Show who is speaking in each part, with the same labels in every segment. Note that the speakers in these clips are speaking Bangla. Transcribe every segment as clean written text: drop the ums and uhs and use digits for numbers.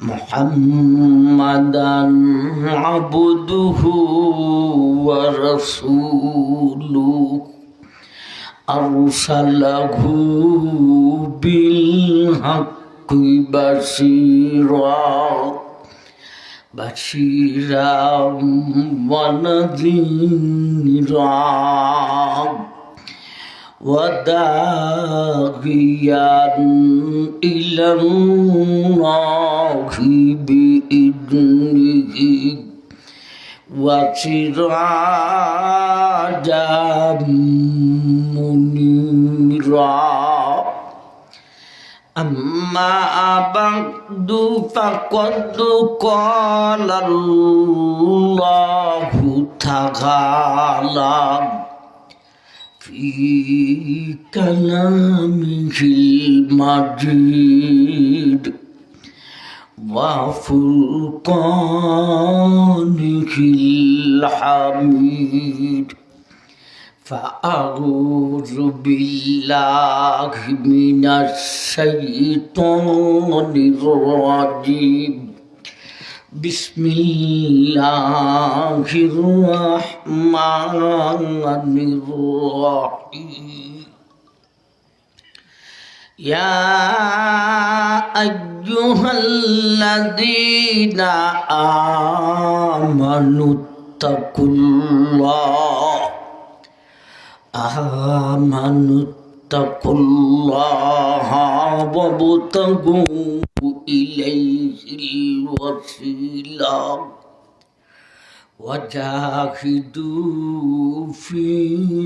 Speaker 1: محمدا عبده ورسوله أرسله بالحق بشيرا ونذيرا وداعيا إلى الله بإذنه وسراجا منيرا أما بعد فقد قال الله تعالى في كلامه المجيد وفرقانه الحميد فأعوذ بالله من الشيطان الرجيم بسم الله الرحمن الرحيم يا أيها الذين آمنوا اتقوا الله وابتغوا إليه الوسيلة وجاهدوا في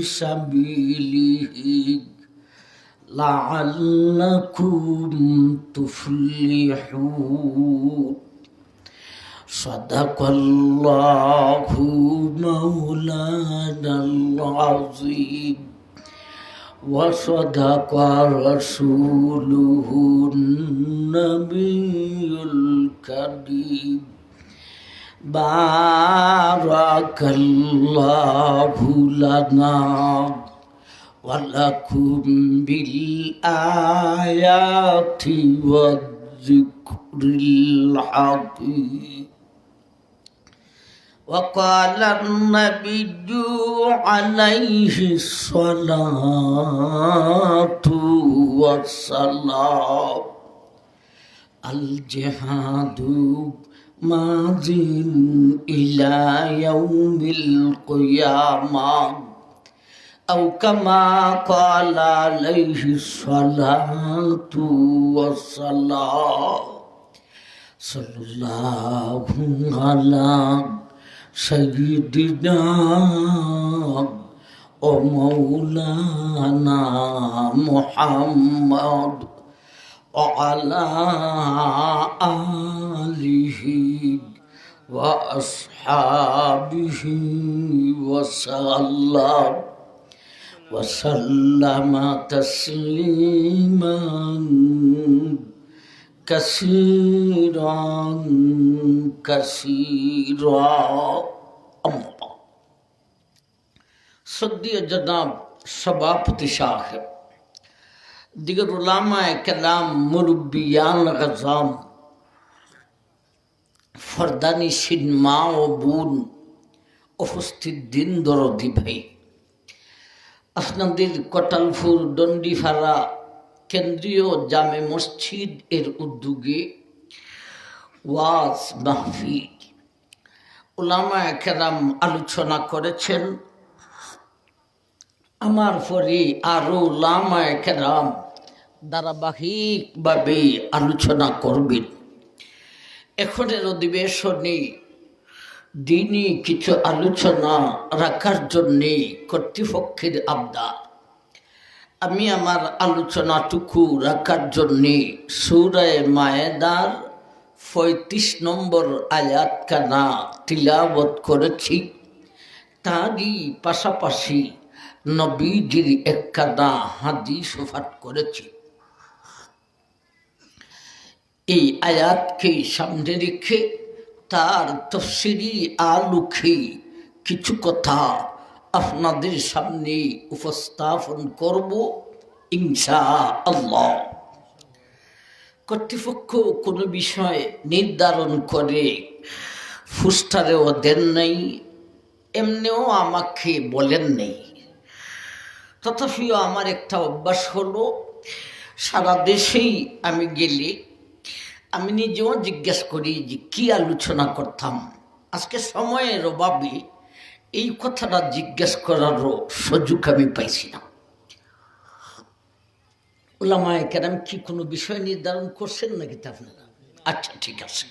Speaker 1: سبيله لعلكم تفلحون صدق الله مولانا العظيم وصدق رسوله النبي الكريم بارك الله لنا ولكم بالآيات والذكر الحكيم وقال النبي عليه الصلاة والسلام الجهاد ماضٍ إلى يوم القيامة أو كما قال عليه الصلاة والسلام صلى الله على سيدنا ومولانا محمد وعلى آله وأصحابه وسلم تسليما كثيرا सद्दीय जनाब सभापति साहब दिगर उलामाए कलाम मुरब्बियान गज़ाम फरदानी सिनमा ও বোন উপস্থিত দিন দরদি ভাই আপনাদের কটালপুর দণ্ডিফাড়া কেন্দ্রীয় জামে মসজিদ এর উদ্যোগে ওয়াজ মাহফিল উলামায়ে কেরাম আলোচনা করেছেন। আমার পরে আরো উলামায়ে কেরাম ধারাবাহিকভাবে আলোচনা করবেন। এখনের অধিবেশনে দিনই কিছু আলোচনা রাখার জন্যে কর্তৃপক্ষের আবদার। আমি আমার আলোচনাটুকু রাখার জন্যে সূরা মায়েদার ৩৫ নম্বর আয়াত কানা তিলাওয়াত করেছি। তারই পাশাপাশি নবীজির একখানা হাদিস পাঠ করেছি। এই আয়াতকে সামনে রেখে তার তফসিরি আলোকে কিছু কথা আপনাদের সামনে উপস্থাপন করব। ইনশাআল্লাহ। কর্তৃপক্ষ কোনো বিষয় নির্ধারণ করে ফুস্টারেও দেন নাই, এমনিও আমাকে বলেন নেই। তথাপিও আমার একটা অভ্যাস হলো, সারা দেশেই আমি গেলে আমি নিজেও জিজ্ঞেস করি যে কি আলোচনা করতাম। আজকে সময়ের অভাবে এই কথাটা জিজ্ঞেস করারও সুযোগ আমি পাইছি না। ওলামায়ে কেরাম কি কোনো বিষয় নির্ধারণ করছেন নাকি তা আপনারা? আচ্ছা, ঠিক আছে।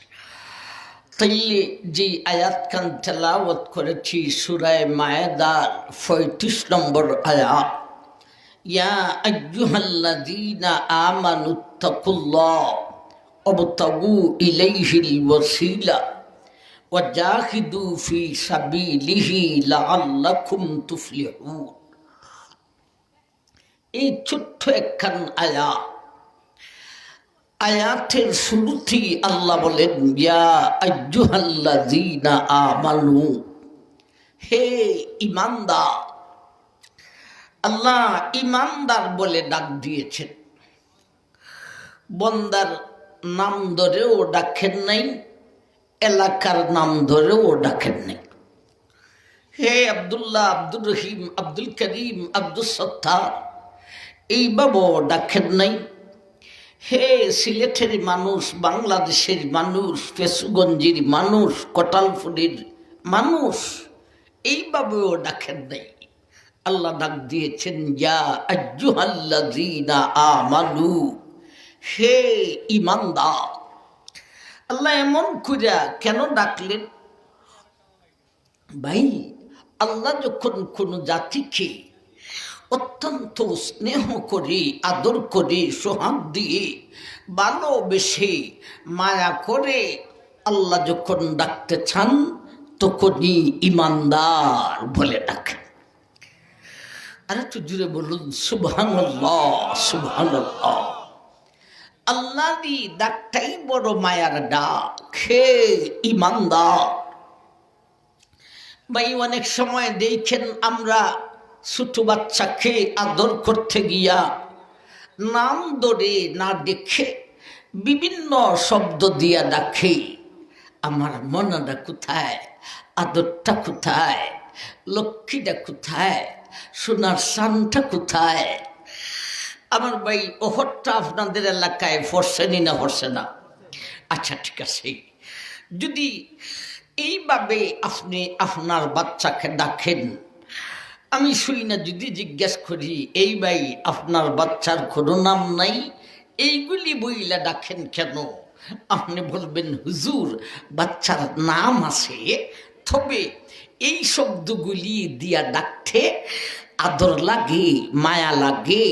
Speaker 1: তাইলে যে আয়াত খান তেলাওয়াত করেছি সূরা মায়েদার ৩৫ নম্বর আয়াত, ইয়া আইয়ুহাল্লাযীনা আমানুত্তাকুল্লাহ ওয়াবতাগু ইলাইহিল ওয়াসিলা ওয়াজাহিদু ফি সাবিলিহি লাআল্লাকুম তুফলিহুন। এই ছোট্ট একখান আয়াতের শুরুতেই আল্লাহ বলেন, ইয়া আইয়ুহাল্লাযীনা আমানু, হে ঈমানদার। আল্লাহ ঈমানদার বলে ডাক দিয়েছেন, বন্দার নাম ধরেও ডাকেন নাই, এলাকার নাম ধরেও ডাকেন নাই। হে আব্দুল্লাহ, আব্দুর রহিম, আব্দুল করিম, আব্দুল সত্তার, এইভাবেও ডাকেন নাই। হে সিলেটের মানুষ, বাংলাদেশের মানুষ, পেশুগঞ্জের মানুষ, কটালপুরের মানুষ, এইভাবেও ডাকেন নাই। আল্লাহ ডাক দিয়েছেন, ইয়া আইয়ুহাল্লাযীনা আমানু, হে ঈমানদার। আল্লাহ এমন কইরা কেন ডাকলেন? ভাই, আল্লাহ যখন কোনো জাতিকে অত্যন্ত স্নেহ করে, আদর করে, সোহাগ দিয়ে, ভালোবেসে, মায়া করে আল্লাহ যখন ডাকতে চান, তখনই ঈমানদার বলে ডাকেন। আর একটু জুড়ে বলুন সুবহানাল্লাহ, সুবহানাল্লাহ। আল্লাহরই ডাকটাই বড় মায়ার ডাক, হে ঈমানদার। ভাই, অনেক সময় দেখেন আমরা ছোট বাচ্চাকে আদর করতে গিয়া নাম ধরে না দেখে বিভিন্ন শব্দ দিয়া ডাকে। আমার মনটা কোথায়, আদরটা কোথায়, লক্ষ্মীটা কোথায়, সোনার সানটা কোথায়? আমার ভাই, ওহরটা আপনাদের এলাকায় ফরসেনি না ফরসে না? আচ্ছা, ঠিক আছে। যদি এইভাবে আপনি আপনার বাচ্চাকে ডাকেন, আমি শুই না যদি জিজ্ঞেস করি, এই ভাই আপনার বাচ্চার কোনো নাম নাই, এইগুলি বইলা ডাকেন কেন? আপনি বলবেন, হুজুর বাচ্চার নাম আছে, তবে এই শব্দগুলি দিয়া ডাকতে আদর লাগে, মায়া লাগে।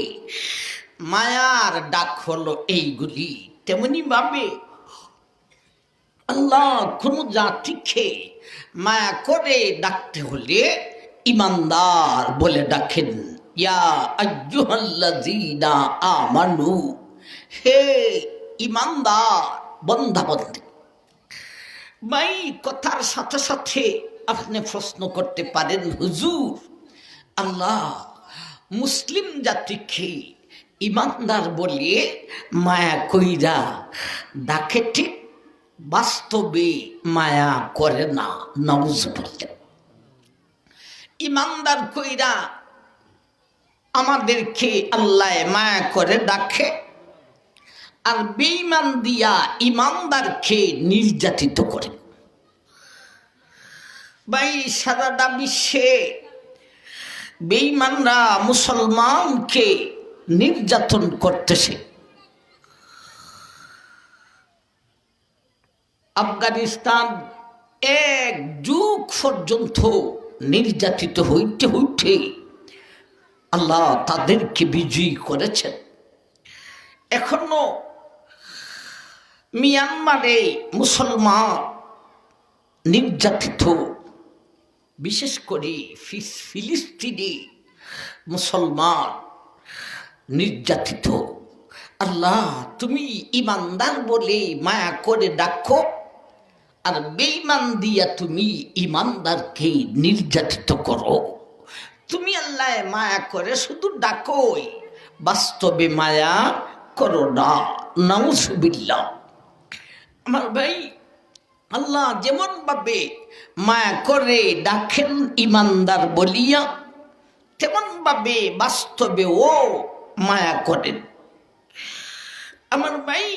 Speaker 1: মায়ার ডাক হলো এইগুলি। তেমনি ভাবে আল্লাহ কোন জাতিকে মায়া করে ডাকতে হলে ঈমানদার বলে ডাকেন, ইয়া আইয়ুহাল্লাযীনা আমানু, হে ঈমানদার বান্দা বান্দী। ভাই, কথার সাথে সাথে আপনি প্রশ্ন করতে পারেন, হুজুর আল্লাহ মুসলিম জাতিকে ঈমানদার বলে মায়া কইরা ডাকে, ঠিক বাস্তবে মায়া করে না। নাউযুবিল্লাহ। ঈমানদার কইরা আমাদেরকে আল্লাহ মায়া করে ডাকে, আর বেঈমান দিয়া ঈমানদারকে নির্যাতিত করে। ভাই, সারাটা বিশ্বে বেঈমানরা মুসলমানকে নির্যাতন করতেছে। আফগানিস্তান এক যুগ পর্যন্ত নির্যাতিত হইতে হইতে আল্লাহ তাদেরকে বিজয়ী করেছেন। এখনো মিয়ানমারে মুসলমান নির্যাতিত, বিশেষ করে ফিলিস্তিনে মুসলমান নির্যাতিত। আল্লাহ তুমি ঈমানদার বলে মায়া করে ডাকো, আর বেঈমান দিয়া তুমি ঈমানদারকে নির্যাতিত করো। তুমি আল্লাহ মায়া করে শুধু ডাকোই, বাস্তবে মায়া করো না, নাউজুবিল্লাহ। আমার ভাই, আল্লাহ যেমন ভাবে মায়া করে ডাকেন ইমানদার বলিয়া, তেমন ভাবে বাস্তবে ও মায়া করেন। আমার ভাই,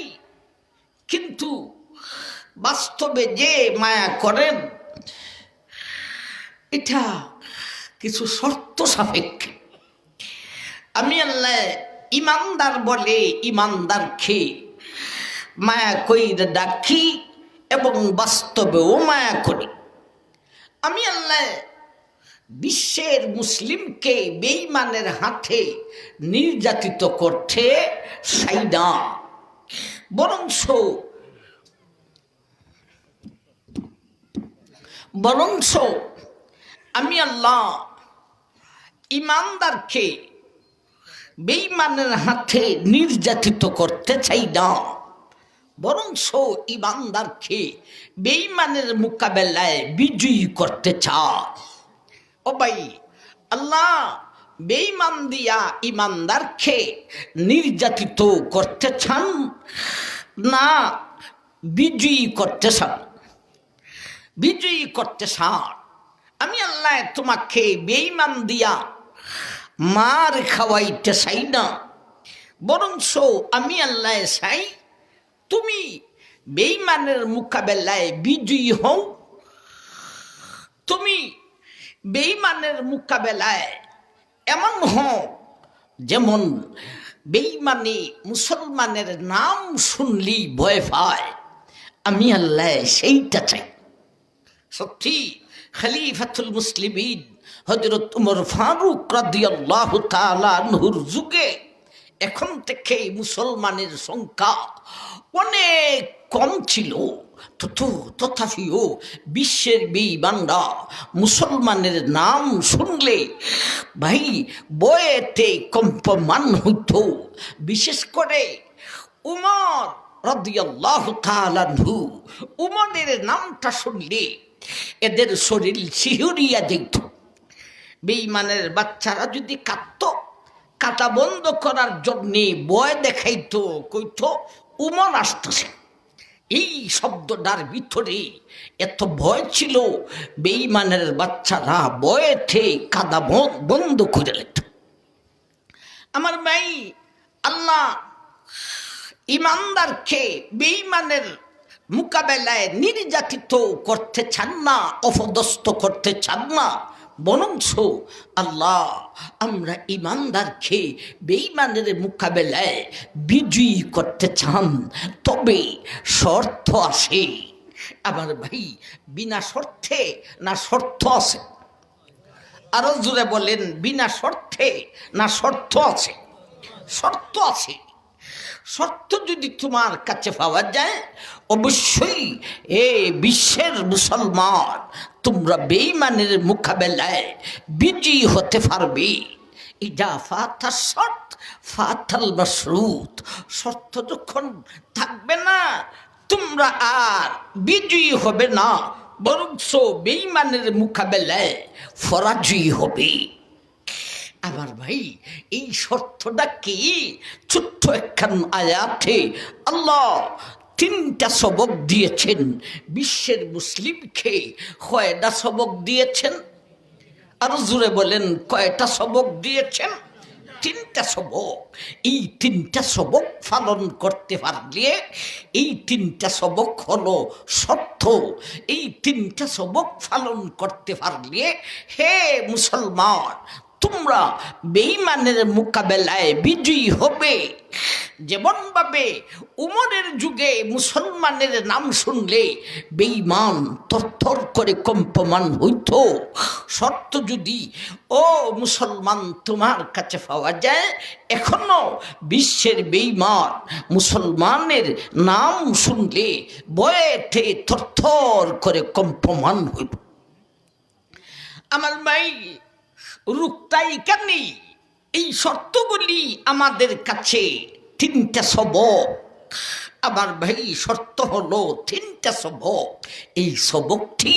Speaker 1: কিন্তু বাস্তবে যে মায়া করেন এটা কিছু শর্ত সাপেক্ষে। আমি আল্লাহ ইমানদার বলে ইমানদারকে মায়া কইরে ডাকি এবং বাস্তবেও মায়া করি। আমি আল্লাহ বিশ্বের মুসলিমকে বেঈমানের হাতে নির্যাতিত করতে চাই না, বরঞ্চ আমি আল্লাহ ইমানদারকে বেঈমানের হাতে নির্যাতিত করতে চাই না, বরঞ্চ ইমানদারকে বেঈমানের মোকাবেলায় বিজয়ী করতে চায়। ও ভাই, আল্লাহ বেঈমান দিয়া ইমানদারকে নির্যাতিত করতে চান না বিজয়ী করতে চান? বিজয়ী করতে চান। আমি আল্লাহ তোমাকে বেঈমান দিয়া মার খাওয়াইতে চাই না, বরঞ্চ আমি আল্লাহ চাই তুমি বেঈমানের মোকাবেলায় বিজয়ী হও। তুমি বেঈমানের মোকাবেলায় এমন হও যেমন বেঈমানি মুসলমানের নাম শুনলি ভয় পায়। আমি আল্লাহ সেইটা চাই। সত্যি খলিফাতুল মুসলিমিন হযরত ওমর ফারুক রাদিয়াল্লাহু তাআলা আনহুর যুগে এখন থেকে মুসলমানের সংখ্যা অনেক কম ছিল, তথাপিও বিশ্বের বেঈমানরা মুসলমানের নাম শুনলে ভাই বয়েতে কম্পমান হইত। বিশেষ করে উমর রাদিয়াল্লাহু তাআলা আনহু, উমরের নামটা শুনলে এদের শরীর শিহরিয়া যেত। বেঈমানের বাচ্চারা যদি কাঁদত, কাটা বন্ধ করার জন্যে ভয় দেখাইতো, কইতো উমর আসতেছে। এই শব্দটার ভিতরে এত ভয় ছিল, বেঈমানের বাচ্চারা ভয়েতে কাদা বন্ধ করে নিত। আমার ভাই, আল্লাহ ইমানদারকে বেঈমানের মোকাবেলায় নির্যাতিত করতে চান না, অপদস্থ করতে চান না, বরঞ্চ আল্লাহ আমরা ইমানদারকে বেঈমানের মোকাবেলায় বিজয়ী করতে চান। তবে শর্ত আছে। আমার ভাই, বিনা শর্তে না শর্ত আছে? আরো জোরে বলেন, বিনা শর্তে না শর্ত আছে? শর্ত আছে। শর্ত যদি তোমার কাছে পাওয়া যায়, অবশ্যই এ বিশ্বের মুসলমান তোমরা বেঈমানের মোকাবেলায় বিজয়ী হতে পারবে। ইজা ফাতা শর্ত ফাতাল মাশরুত। শর্ত যখন থাকবে না, তোমরা আর বিজয়ী হবে না, বরঞ্চ বেঈমানের মোকাবেলায় পরাজয়ী হবে। আমার ভাই, এই শর্তটা কি? ছোট্ট একখান আয়াতে আল্লাহ তিনটা সবক দিয়েছেন বিশ্বের মুসলিমকে। কয়টা সবক দিয়েছেন? আরো জোরে বলেন, কয়টা সবক দিয়েছেন? তিনটা সবক। এই তিনটা সবক পালন করতে পারলে, এই তিনটা সবক হলো সত্য। এই তিনটা সবক পালন করতে পারলে হে মুসলমান, তোমরা বেঈমানের মোকাবেলায় বিজয়ী হবে। যেমনভাবে উমরের যুগে মুসলমানের নাম শুনলে বেঈমান থরথর করে কম্পমান হইত, শর্ত যদি ও মুসলমান তোমার কাছে পাওয়া যায়, এখনো বিশ্বের বেঈমান মুসলমানের নাম শুনলে ভয়েতে থরথর করে কম্পমান হইব। আমার ভাই, রুক্তাই কানি এই শর্তগুলি আমাদের কাছে তিনটা সবক। আমার ভাই, শর্ত হলো তিনটা সবক। এই সবকটি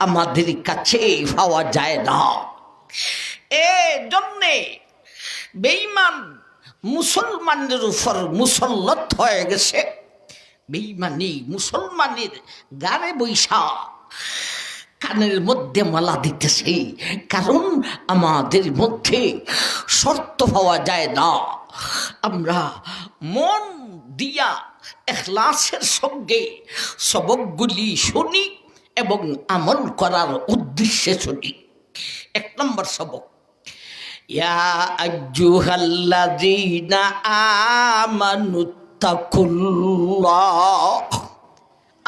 Speaker 1: আমাদের কাছে পাওয়া যায় না। এ জন্যে বেঈমান মুসলমানের উপর মুসল্লত হয়ে গেছে বেঈমানি। মুসলমানের গানে বৈশা কানের মধ্যে মালা দিতেছে, কারণ আমাদের মধ্যে শর্ত পাওয়া যায় না। আমরা মন দিয়া ইখলাসের সঙ্গে সবকগুলি শুনি এবং আমল করার উদ্দেশ্যে শুনি। 1 নম্বর সবক, ইয়া আইয়ুহাল্লাযীনা আমানুত্তাকুল্লাহ।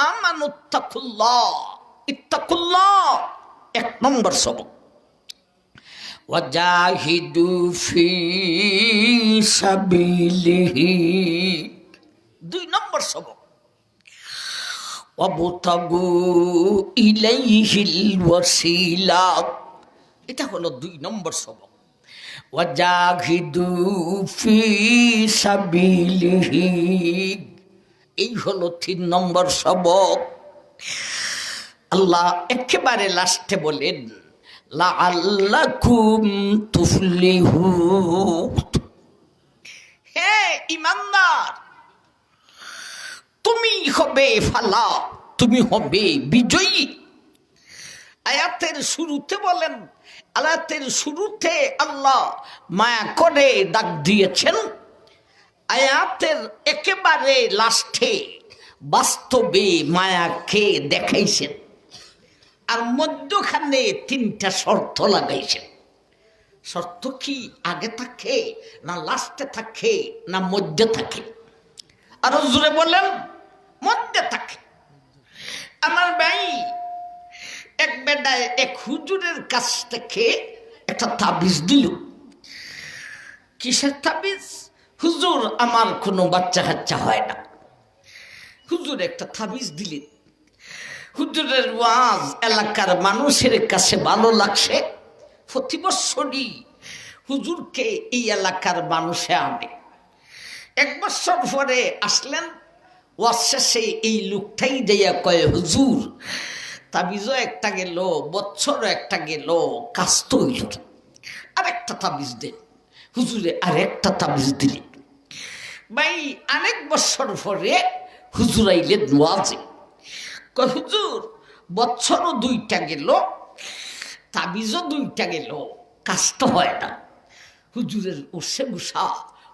Speaker 1: আমানুত্তাকুল্লাহ, ইত্তাকুল্লাহ 1 নম্বর সবক। ওয়াজাহিদু ফি সাবিলিহি 2 নম্বর সবক। ওয়াবতাগু ইলাইহিল ওয়াসিলা, এটা হলো 2 নম্বর সবক। ওয়াজাহিদু ফি সাবিলিহি, এই হলো 3 নম্বর সবক। আল্লাহ একেবারে লাস্টে বলেন লাআল্লাকুম তুফলিহুন। হে ঈমানদার, তুমি হবে ফালা, তুমি হবে বিজয়ী। আয়াতের শুরুতে বলেন, আয়াতের শুরুতে আল্লাহ মায়া করে ডাক দিয়েছেন, আয়াতের একেবারে লাস্টে বাস্তবে মায়াকে দেখাইছেন, আর মধ্যখানে 3টা শর্ত লাগাইছেন। শর্ত কি আগে থাকে না লাস্টে থাকে না মধ্যে থাকে? আরো জোরে বলেন, মধ্যে থাকে। আমার ভাই এক বেটায় এক হুজুরের কাছ থেকে একটা তাবিজ দিল। কিসের তাবিজ? হুজুর আমার কোনো বাচ্চা কাচ্চা হয় না। হুজুর একটা তাবিজ দিলেন। হুজুরের ওয়াজ এলাকার মানুষের কাছে ভালো লাগছে। প্রতি বছরই হুজুরকে এই এলাকার মানুষে আনে। 1 বছর পরে আসলেন, ওয়াজ শেষে এই লোকটাই দেয়া কয়, হুজুর তাবিজও একটা গেল, বছরও একটা গেল, কাজ তো হইল না, আরেকটা তাবিজ দেন। হুজুরে আরেকটা তাবিজ দিলেন। ভাই অনেক বছর পরে হুজুর আইলেন ওয়াজে। কয়, হুজুর বছরও 2টা গেল, তাবিজও 2টা গেল, কাজ তো হয় না। হুজুরের উঠছে গুসা।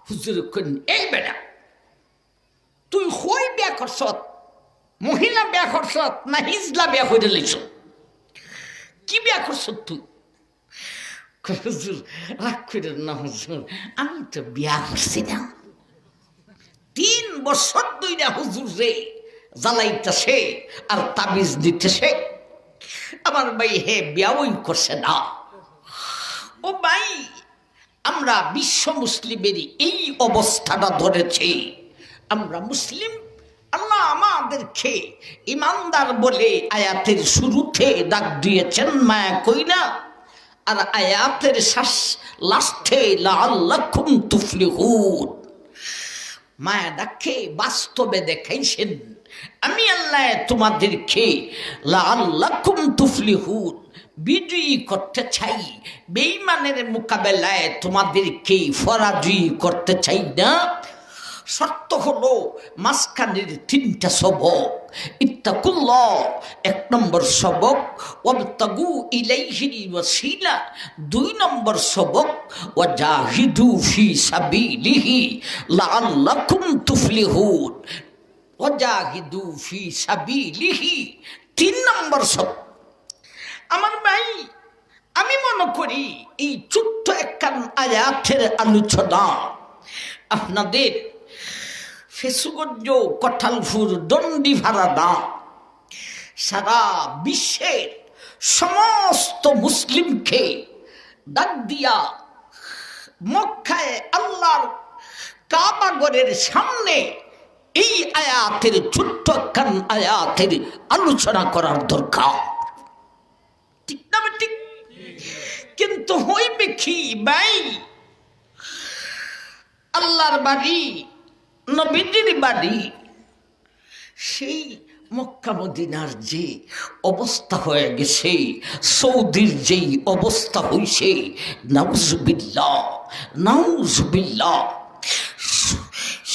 Speaker 1: হুজুরে কইলেন, এই বেটা তুই হই বিয়া করছ, মহিলা বিয়া করছ না হিজলা বিয়া করে লইছ? কি বিয়া করছ তুই? হুজুর রাগ করে না হুজুর, আমি তো বিয়া করছি না। 3 বছর ধরে হুজুর রে জ্বালাইতেছে আর তাবিজ দিতেছে। আমার ভাই হে বিয়াওই করছে না। ও ভাই, আমরা বিশ্ব মুসলিমেরই এই অবস্থাটা ধরেছি। আমরা মুসলিম, আল্লাহ আমাদেরকে ইমানদার বলে আয়াতের শুরুতে ডাক দিয়েছেন মায়া কইরা, আর আয়াতের লাস্টে লাআল্লাকুম তুফলিহুন, মায়া ডাকে বাস্তবে দেখাইছেন। আমি আল্লাহ তোমাদেরকে লাআল্লাকুম তুফলিহুন বিজয়ী করতে চাই, বেঈমানের মোকাবেলায় তোমাদেরকে ফরাজয়ী করতে চাই না। শর্ত হলো মাঝখানের 3টা সবক। ইত্তাকুল্লাহ 1 নম্বর সবক, ওয়াবতাগু ইলাইহিল ওয়াসিলা 2 নম্বর সবক, ওয়াজাহিদু ফি সাবিলিহি লাআল্লাকুম তুফলিহুন। ওয়াজাহিদু ফি সাবিলিহি 3 নম্বর সবক। আমার ভাই, আমি মনে করি এই ছোট্ট একখান আয়াতের আলোচনা আপনাদের ফেসুগঞ্জ, কঠালপুর, দন্ডিভাড়া না, সারা বিশ্বের সমস্ত মুসলিমকে ডাক দিয়া মক্কায় আল্লাহর কাবাগরের সামনে এই আয়াতের ছোট্ট একখান আয়াতের আলোচনা করার দরকার। ঠিক না ঠিক? কিন্তু হইবে কি ভাই, আল্লাহর বাড়ি, নবীজির বাড়ি, সেই মক্কা মদিনার যে অবস্থা হয়ে গেছে, সৌদির যেই অবস্থা হইছে, নাউজুবিল্লাহ নাউজুবিল্লাহ।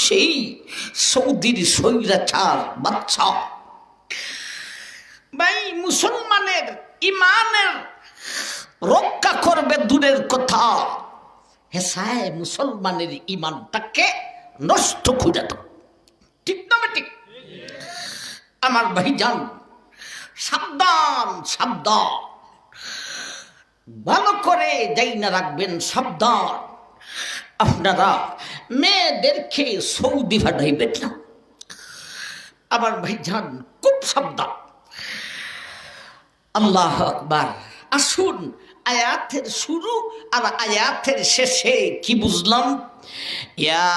Speaker 1: সেই সৌদির স্বৈরাচার বাচ্চা। ভাই, মুসলমানের ইমানের রক্ষা করবে দূরের কথা, হেসায় মুসলমানের ইমানটাকে নষ্ট করে দাও। ঠিক না ঠিক? আমার ভাইজান, সাবধান সাবধান, ভালো করে যাই না রাখবেন, সাবধান। আপনারা মেয়েদেরকে সৌদি পাঠাইবেন না। আমার ভাইজান, খুব সাবধান। আল্লাহ আকবার। আসুন, আয়াতের শুরু আর আয়াতের শেষে কি বুঝলাম? ইয়া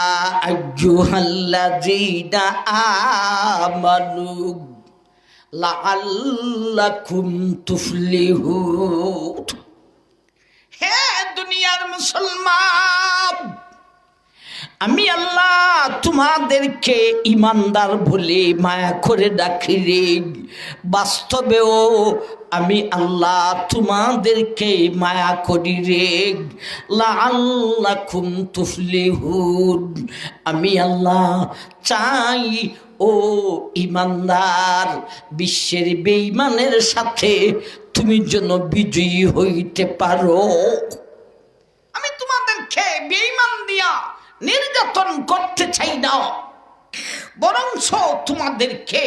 Speaker 1: আইয়ুহাল্লাযীনা আমানু লাআল্লাকুম তুফলিহুন। হে দুনিয়ার মুসলমান, আমি আল্লাহ তোমাদেরকে ইমানদার বলে মায়া করে ডাকি রে। বাস্তবেও আমি আল্লাহ তোমাদেরকে মায়া করি রে। লাআল্লাকুম তুফলিহুন। আমি আল্লাহ চাই ও ইমানদার, বিশ্বের বেঈমানের সাথে তুমি যেন বিজয়ী হইতে পারো। আমি তোমাদেরকে বেঈমান দিয়া নির্যাতন করতে চাই না, বরঞ্চ তোমাদেরকে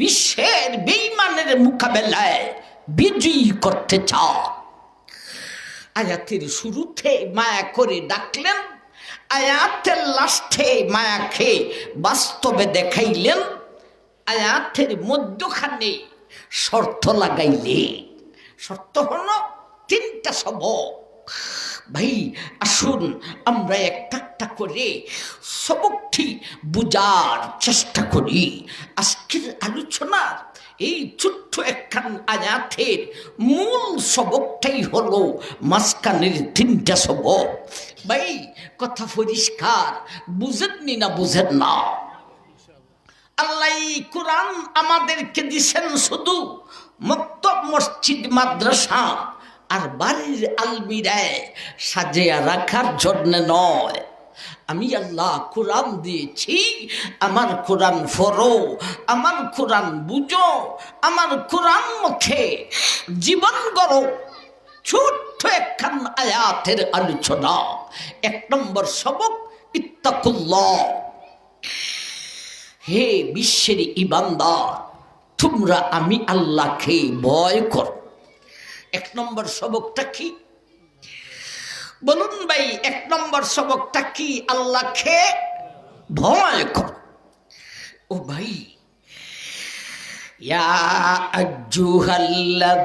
Speaker 1: বিশ্বের বেঈমানের মোকাবেলায় বিজয়ী করতে চাও। আয়াতের শুরুতে মায়া করে ডাকলেন, আয়াতের লাস্টে মায়াকে বাস্তবে দেখাইলেন, আয়াতের মধ্যখানে শর্ত লাগাইলে। শর্ত হলো তিনটা সবক। ভাই আসুন, আমরা একটা একটা করে সবকটি বুঝার চেষ্টা করি। আজকের আলোচনার এই ছোট্ট একখান আয়াতের মূল সবকটাই হলো মাঝখানের তিনটা সবক। ভাই কথা পরিষ্কার, বুঝেননি না বুঝেন না? আল্লাহ কোরআন আমাদেরকে দিছেন শুধু মক্তব, মসজিদ, মাদ্রাসা আর বাড়ির আলমিরায় সাজিয়া রাখার জন্য নয়। আমি আল্লাহ কোরআন দিয়েছি, আমার কোরআন পড়ো, আমার কোরআন বুঝো, আমার কোরআন মতে জীবন গড়ো। ছোট্ট একখান আয়াতের আলোচনা। এক নম্বর সবক, ইত্তাকুল্লাহ। হে বিশ্বের ইমানদার, তোমরা আমি আল্লাহকে ভয় কর। এক নম্বর সবকটা কি বলুন ভাই? এক নম্বর সবকটা কি? আল্লাহকে ভয় কর। ও ভাই, ইয়া আইয়ুহাল্লাযীনা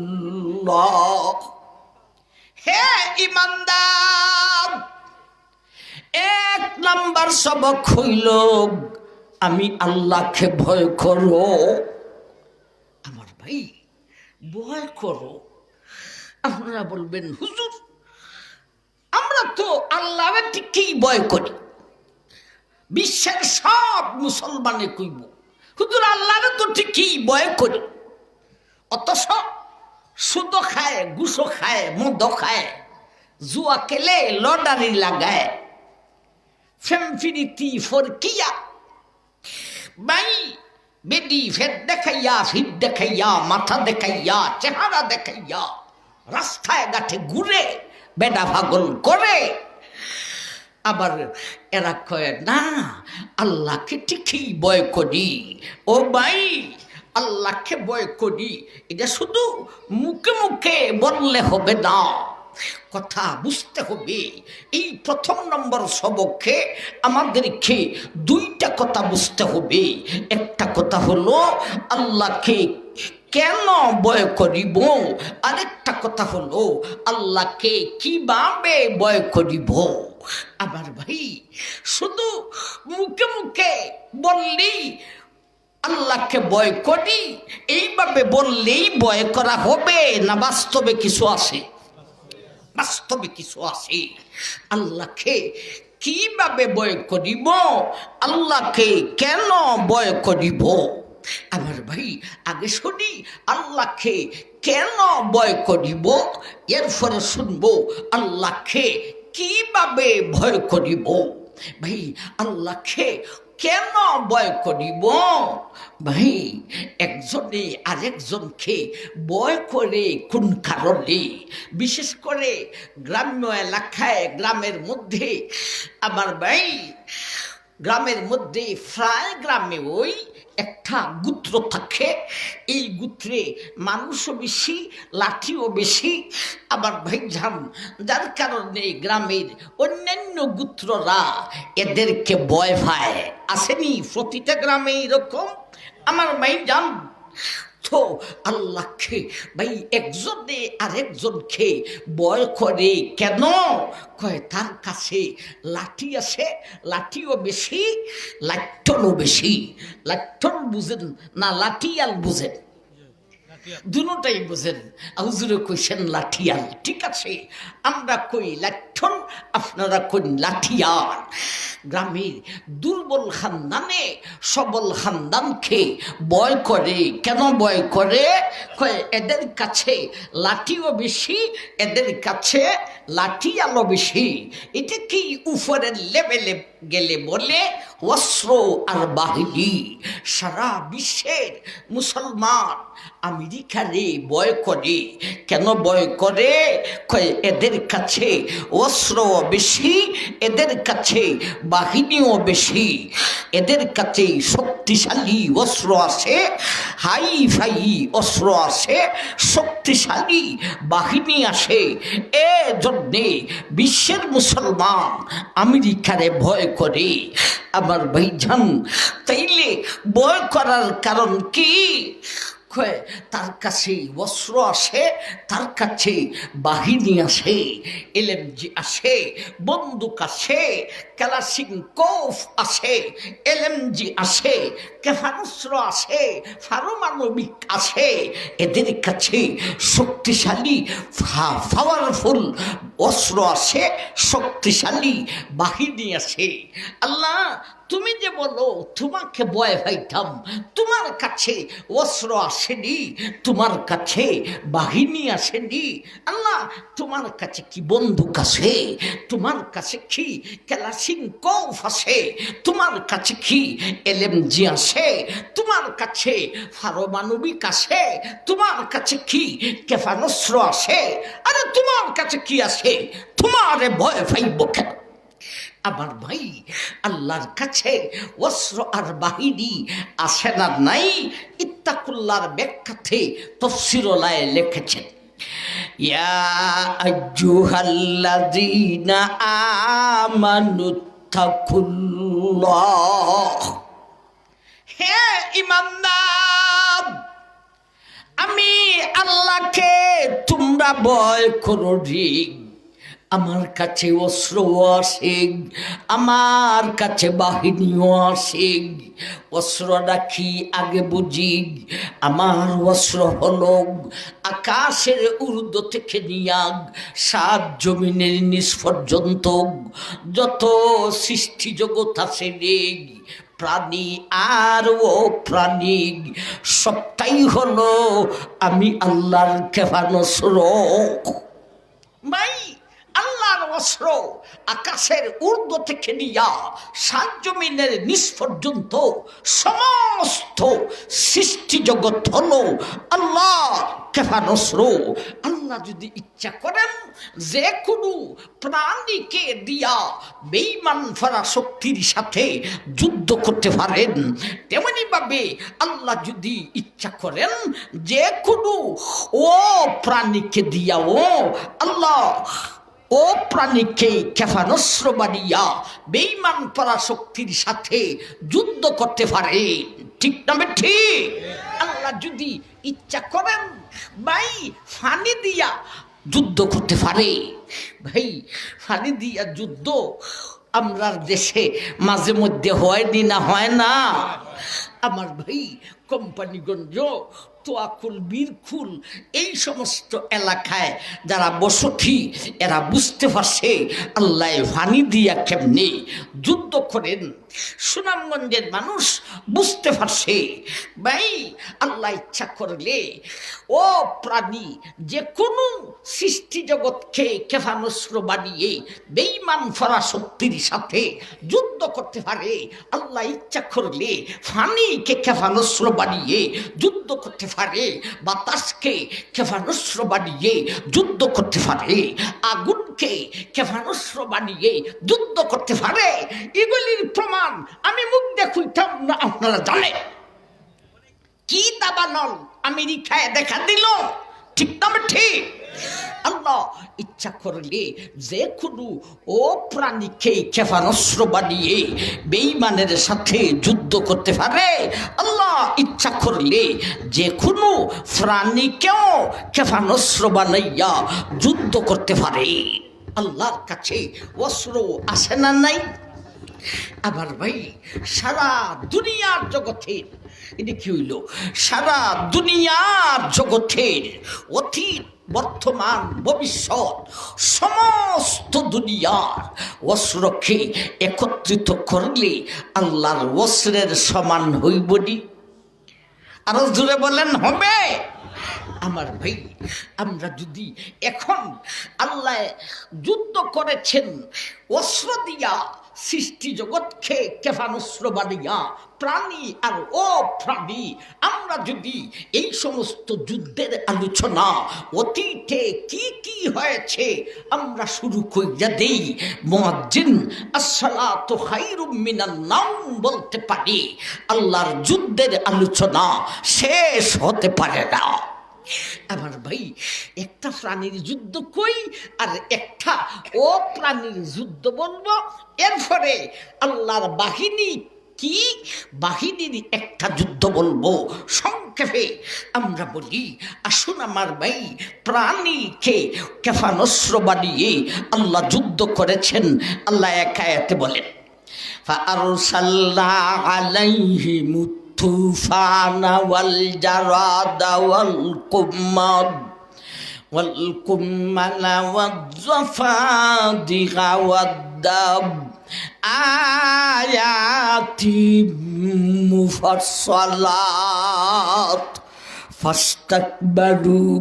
Speaker 1: আমানুত্তাকুল্লাহ। হে ইমানদার, এক নম্বর সবক হইল আমি আল্লাহকে ভয় করো। আমার ভাই, ভয় করো। আপনারা বলবেন, হুজুর আমরা তো আল্লাহকে ঠিকই ভয় করি। বিশ্বের সব মুসলমানে কইব, হুজুর আল্লাহকে তো ঠিকই ভয় করি, অথচ সুদ খায়, ঘুষো খায়, মদ খায়, জুয়া খেলে, লটারি লাগায়, ফেমফিরিতি ফরকিয়া, ভাই বেডি ফেট দেখাইয়া, ফিট দেখাইয়া, মাথা দেখাইয়া, চেহারা দেখাইয়া রাস্তায় ঘাটে ঘুরে বেডা পাগল করে। আবার এরা কয় না আল্লাহকে ঠিকই ভয় করি। ও ভাই, আল্লাহকে ভয় করি এটা শুধু মুখে মুখে বললে হবে না, কথা বুঝতে হবে। এই প্রথম নম্বর সবকে আমাদেরকে দুইটা কথা বুঝতে হবে। একটা কথা হলো আল্লাহকে কেন ভয় করিব, আরেকটা কথা হলো আল্লাহকে কিভাবে ভয় করিব। আমার ভাই, শুধু মুখে মুখে বললি আল্লাহকে ভয় করি, এইভাবে বললেই ভয় করা হবে না? বাস্তবে কিছু আছে, বাস্তবে কিছু আছে। আল্লাহকে কিভাবে ভয় করিব, আল্লাহকে কেন ভয় করিব? আমার ভাই, আগে শুনি আল্লাহকে কেন ভয় করিব, এরপরে শুনবো আল্লাহকে কিভাবে ভয় করিব? ভাই আল্লাহকে কেন ভয় করিব? ভাই একজনে আরেকজনকে ভয় করে কোন কারণে? বিশেষ করে গ্রাম্য এলাকায়, গ্রামের মধ্যে আমার ভাই, গ্রামের মধ্যে প্রায় গ্রামে ওই একটা গোত্র থাকে। এই গোত্রে মানুষও বেশি, লাঠিও বেশি। আবার ভাইজান, যার কারণে গ্রামের অন্যান্য গোত্ররা এদেরকে ভয় পায়। আসেনি প্রতিটা গ্রামে এরকম আমার ভাইজান? তো আল্লাহকে ভাই একজনে আরেকজনকে ভয় করে কেন? কয় তার কাছে লাঠি আছে, লাঠিও বেশি, লাঠনও বেশি। লাঠন বুঝেন না লাঠিয়াল বুঝেন? দুটাই বুঝেন। হুজুরে কইছেন লাঠিয়াল, ঠিক আছে, আমরা কই লাঠন, আপনারা কই লাঠিয়াল। গ্রামের দুর্বল খানদানে সবল খানদানকে ভয় করে কেন? ভয় করে কয় এদের কাছে লাঠিও বেশি, এদের কাছে লাঠিয়ালও বেশি। এটা কি উপরের লেভেলে গেলে বলে অস্ত্র আর বাহিনী। সারা বিশ্বের মুসলমান আমেরিকারে ভয় করে কেন? ভয় করে কয় এদের কাছে অস্ত্রও বেশি, এদের কাছে বাহিনীও বেশি, এদের কাছে শক্তিশালী অস্ত্র আছে, হাই ফাই অস্ত্র আছে, শক্তিশালী বাহিনী আসে। এ জন্যে বিশ্বের মুসলমান আমেরিকারে ভয় করে। আমার ভাইজান, তাইলে ভয় করার কারণ কি? তার কাছে অস্ত্র আসে, তার কাছে বাহিনী আসে, এলএমজি আসে, বন্দুক আসে, ক্যালাশিনকোভ আসে, এলএমজি আসে, ক্ষেপণাস্ত্র আসে, পারমাণবিক আসে। এদের কাছে শক্তিশালী পাওয়ারফুল অস্ত্র আসে, শক্তিশালী বাহিনী আসে। আল্লাহ তুমি যে বলো তোমাকে ভয় পাইতাম, তোমার কাছে অস্ত্র আসেনি, তোমার কাছে বাহিনী আসেনি। আল্লাহ তোমার কাছে কি বন্দুক আছে? তোমার কাছে কি ক্যালাশিনকোভ আছে? তোমার কাছে কি এলএমজি আছে? তোমার কাছে পারমাণবিক আছে? তোমার কাছে কি ক্ষেপণাস্ত্র আছে? আরে তোমার কাছে কি আছে? তোমারে ভয় পাইব কেন? আমার ভাই, আল্লাহর কাছে অস্ত্র আর বাহিনী আসে না নাই? ইত্তাকুল্লাহর ব্যাখ্যাতে তাফসীরুলায় লিখেছেন, ইয়া আইয়ুহাল্লাযীনা আমানুত্তাকুল্লাহ, হে ঈমানদার, আমি আল্লাহকে তোমরা ভয় করো রে। আমার কাছে অস্ত্র আসে, আমার কাছে বাহিনীও আসে। অস্ত্র রাখি আগে বুঝি, আমার অস্ত্র হলো আকাশের ঊর্ধ্ব থেকে নিয়া সাত জমিনের নিচ পর্যন্ত যত সৃষ্টি জগৎ আছে রে, প্রাণী আর ও প্রাণী সবটাই হলো আমি আল্লাহর ক্ষেপণাস্ত্র। ভাই আল্লাহর অস্ত্র আকাশের ঊর্ধ্ব থেকে নিয়া সাত জমিনের নিচ পর্যন্ত সমস্ত সৃষ্টি জগৎ হলো আল্লাহ ক্ষেপণাস্ত্র। আল্লাহ যদি ইচ্ছা করেন যে কোনো প্রাণীকে দিয়া বেঈমান পরাশক্তির সাথে যুদ্ধ করতে পারেন। তেমনি ভাবে আল্লাহ যদি ইচ্ছা করেন যে কোনো ও প্রাণীকে দিয়াও আল্লাহ ও প্রাণীকে ক্ষেপণাস্ত্র বানিয়া বেঈমান পরাশক্তির সাথে যুদ্ধ করতে পারে। ঠিক না ঠিক? আল্লাহ যদি ইচ্ছা করেন ভাই ফানি দিয়া যুদ্ধ করতে পারে। ভাই ফানি দিয়া যুদ্ধ আমরা দেশে মাঝে মধ্যে হয়নি না? হয় না? আমার ভাই কোম্পানিগঞ্জ, তোয়াকুল, বীরকুল, এই সমস্ত এলাকায় যারা বসতি এরা বুঝতে পারছে আল্লাহ ফানি দিয়া কেমনে যুদ্ধ করেন। সুনামগঞ্জের মানুষ বুঝতে পারছে ভাই আল্লাহ ইচ্ছা করলে ও প্রাণী যে কোনো সৃষ্টি জগৎকে ক্ষেপণাস্ত্র বানিয়ে বেঈমান ফরাশক্তির সাথে যুদ্ধ করতে পারে। আল্লাহ ইচ্ছা করলে ফানিকে ক্ষেপণাস্ত্র বানিয়ে যুদ্ধ করতে পারে, বাতাসকে ক্ষেপণাস্ত্র বানিয়ে যুদ্ধ করতে পারে, আগুনকে ক্ষেপণাস্ত্র বানিয়ে যুদ্ধ করতে পারে। এগুলির প্রমাণ আমি মুখ দেখুইতাম না, আপনারা জানেন। কি দাবানল আমেরিকায় দেখা দিল, ঠিক না ঠিক? আল্লাহ ইচ্ছা করলে যে কোনো ও প্রাণীকে ক্ষেপণাস্ত্র বানিয়ে বেঈমানের সাথে যুদ্ধ করতে পারে। আল্লাহ ইচ্ছা করলে যে কোনো প্রাণীকেও ক্ষেপণাস্ত্র বানাইয়া যুদ্ধ করতে পারে। আল্লাহর কাছে অস্ত্র আসে না নাই? আবার ভাই সারা দুনিয়ার জগতের, এটা কি হইল, সারা দুনিয়ার জগতের অতীত, বর্তমান, ভবিষ্যৎ সমস্ত দুনিয়ার অস্ত্রকে একত্রিত করলে আল্লাহর অস্ত্রের সমান হইবনি? আরো জোরে বলেন হবে? আমার ভাই আমরা যদি এখন আল্লাহ যুদ্ধ করেছেন অস্ত্র দিয়া, সৃষ্টি জগৎকে ক্ষেপণাস্ত্র বানিয়া, প্রাণী আর ও প্রাণী, আমরা যদি এই সমস্ত যুদ্ধের আলোচনা অতীতে কি কি হয়েছে আমরা শুরু কইরা দেই, মুয়াজ্জিন আসসালাতু খায়রুম মিনান নাওম বলতে পারি, আল্লাহর যুদ্ধের আলোচনা শেষ হতে পারে না। আমার ভাই একটা প্রাণীর যুদ্ধ কই আর একটা ও প্রাণীর যুদ্ধ বলবো, এরপরে আল্লাহর বাহিনী কি বাহিনীর একটা যুদ্ধ বলবো। সংক্ষেপে আমরা বলি, আসুন আমার ভাই, প্রাণীকে ক্ষেপণাস্ত্র বানিয়ে আল্লাহ যুদ্ধ করেছেন। আল্লাহ এক আয়াতে বলেন, ফাআরসালনা আলাইহিম الطوفان والجراد والقمل والضفادع والدم آيات مفصلات فاستكبروا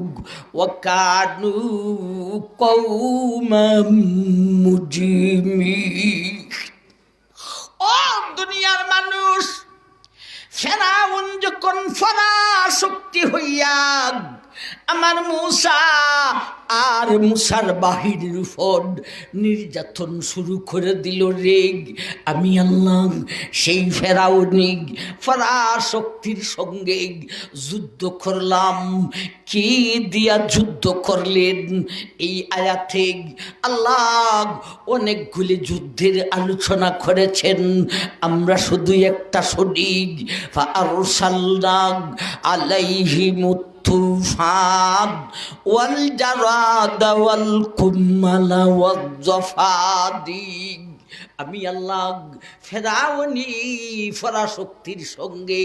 Speaker 1: وكانوا قوما مجرمين। ও দুনিয়ার মানুষ, ফেরাউন যখন ফরাশক্তি হইয়া আমার মূসা আর মূসার বাহিনীর উপর নির্যাতন শুরু করে দিল রে, আমি আল্লাহ সেই ফেরাউনিক ফরাশক্তির সঙ্গে যুদ্ধ করলাম। কি দিয়া যুদ্ধ করলেন? এই আয়াতে আল্লাহ অনেকগুলি যুদ্ধের আলোচনা করেছেন, আমরা শুধু একটা শুনি। ফাআরসালনা আলাইহিমুত তুফান ওয়াল জারাদা ওয়াল কুম্মালা ওয়াজ জাফাদি, আমি আল্লাহ ফেরাউনি ফরাশক্তির সঙ্গে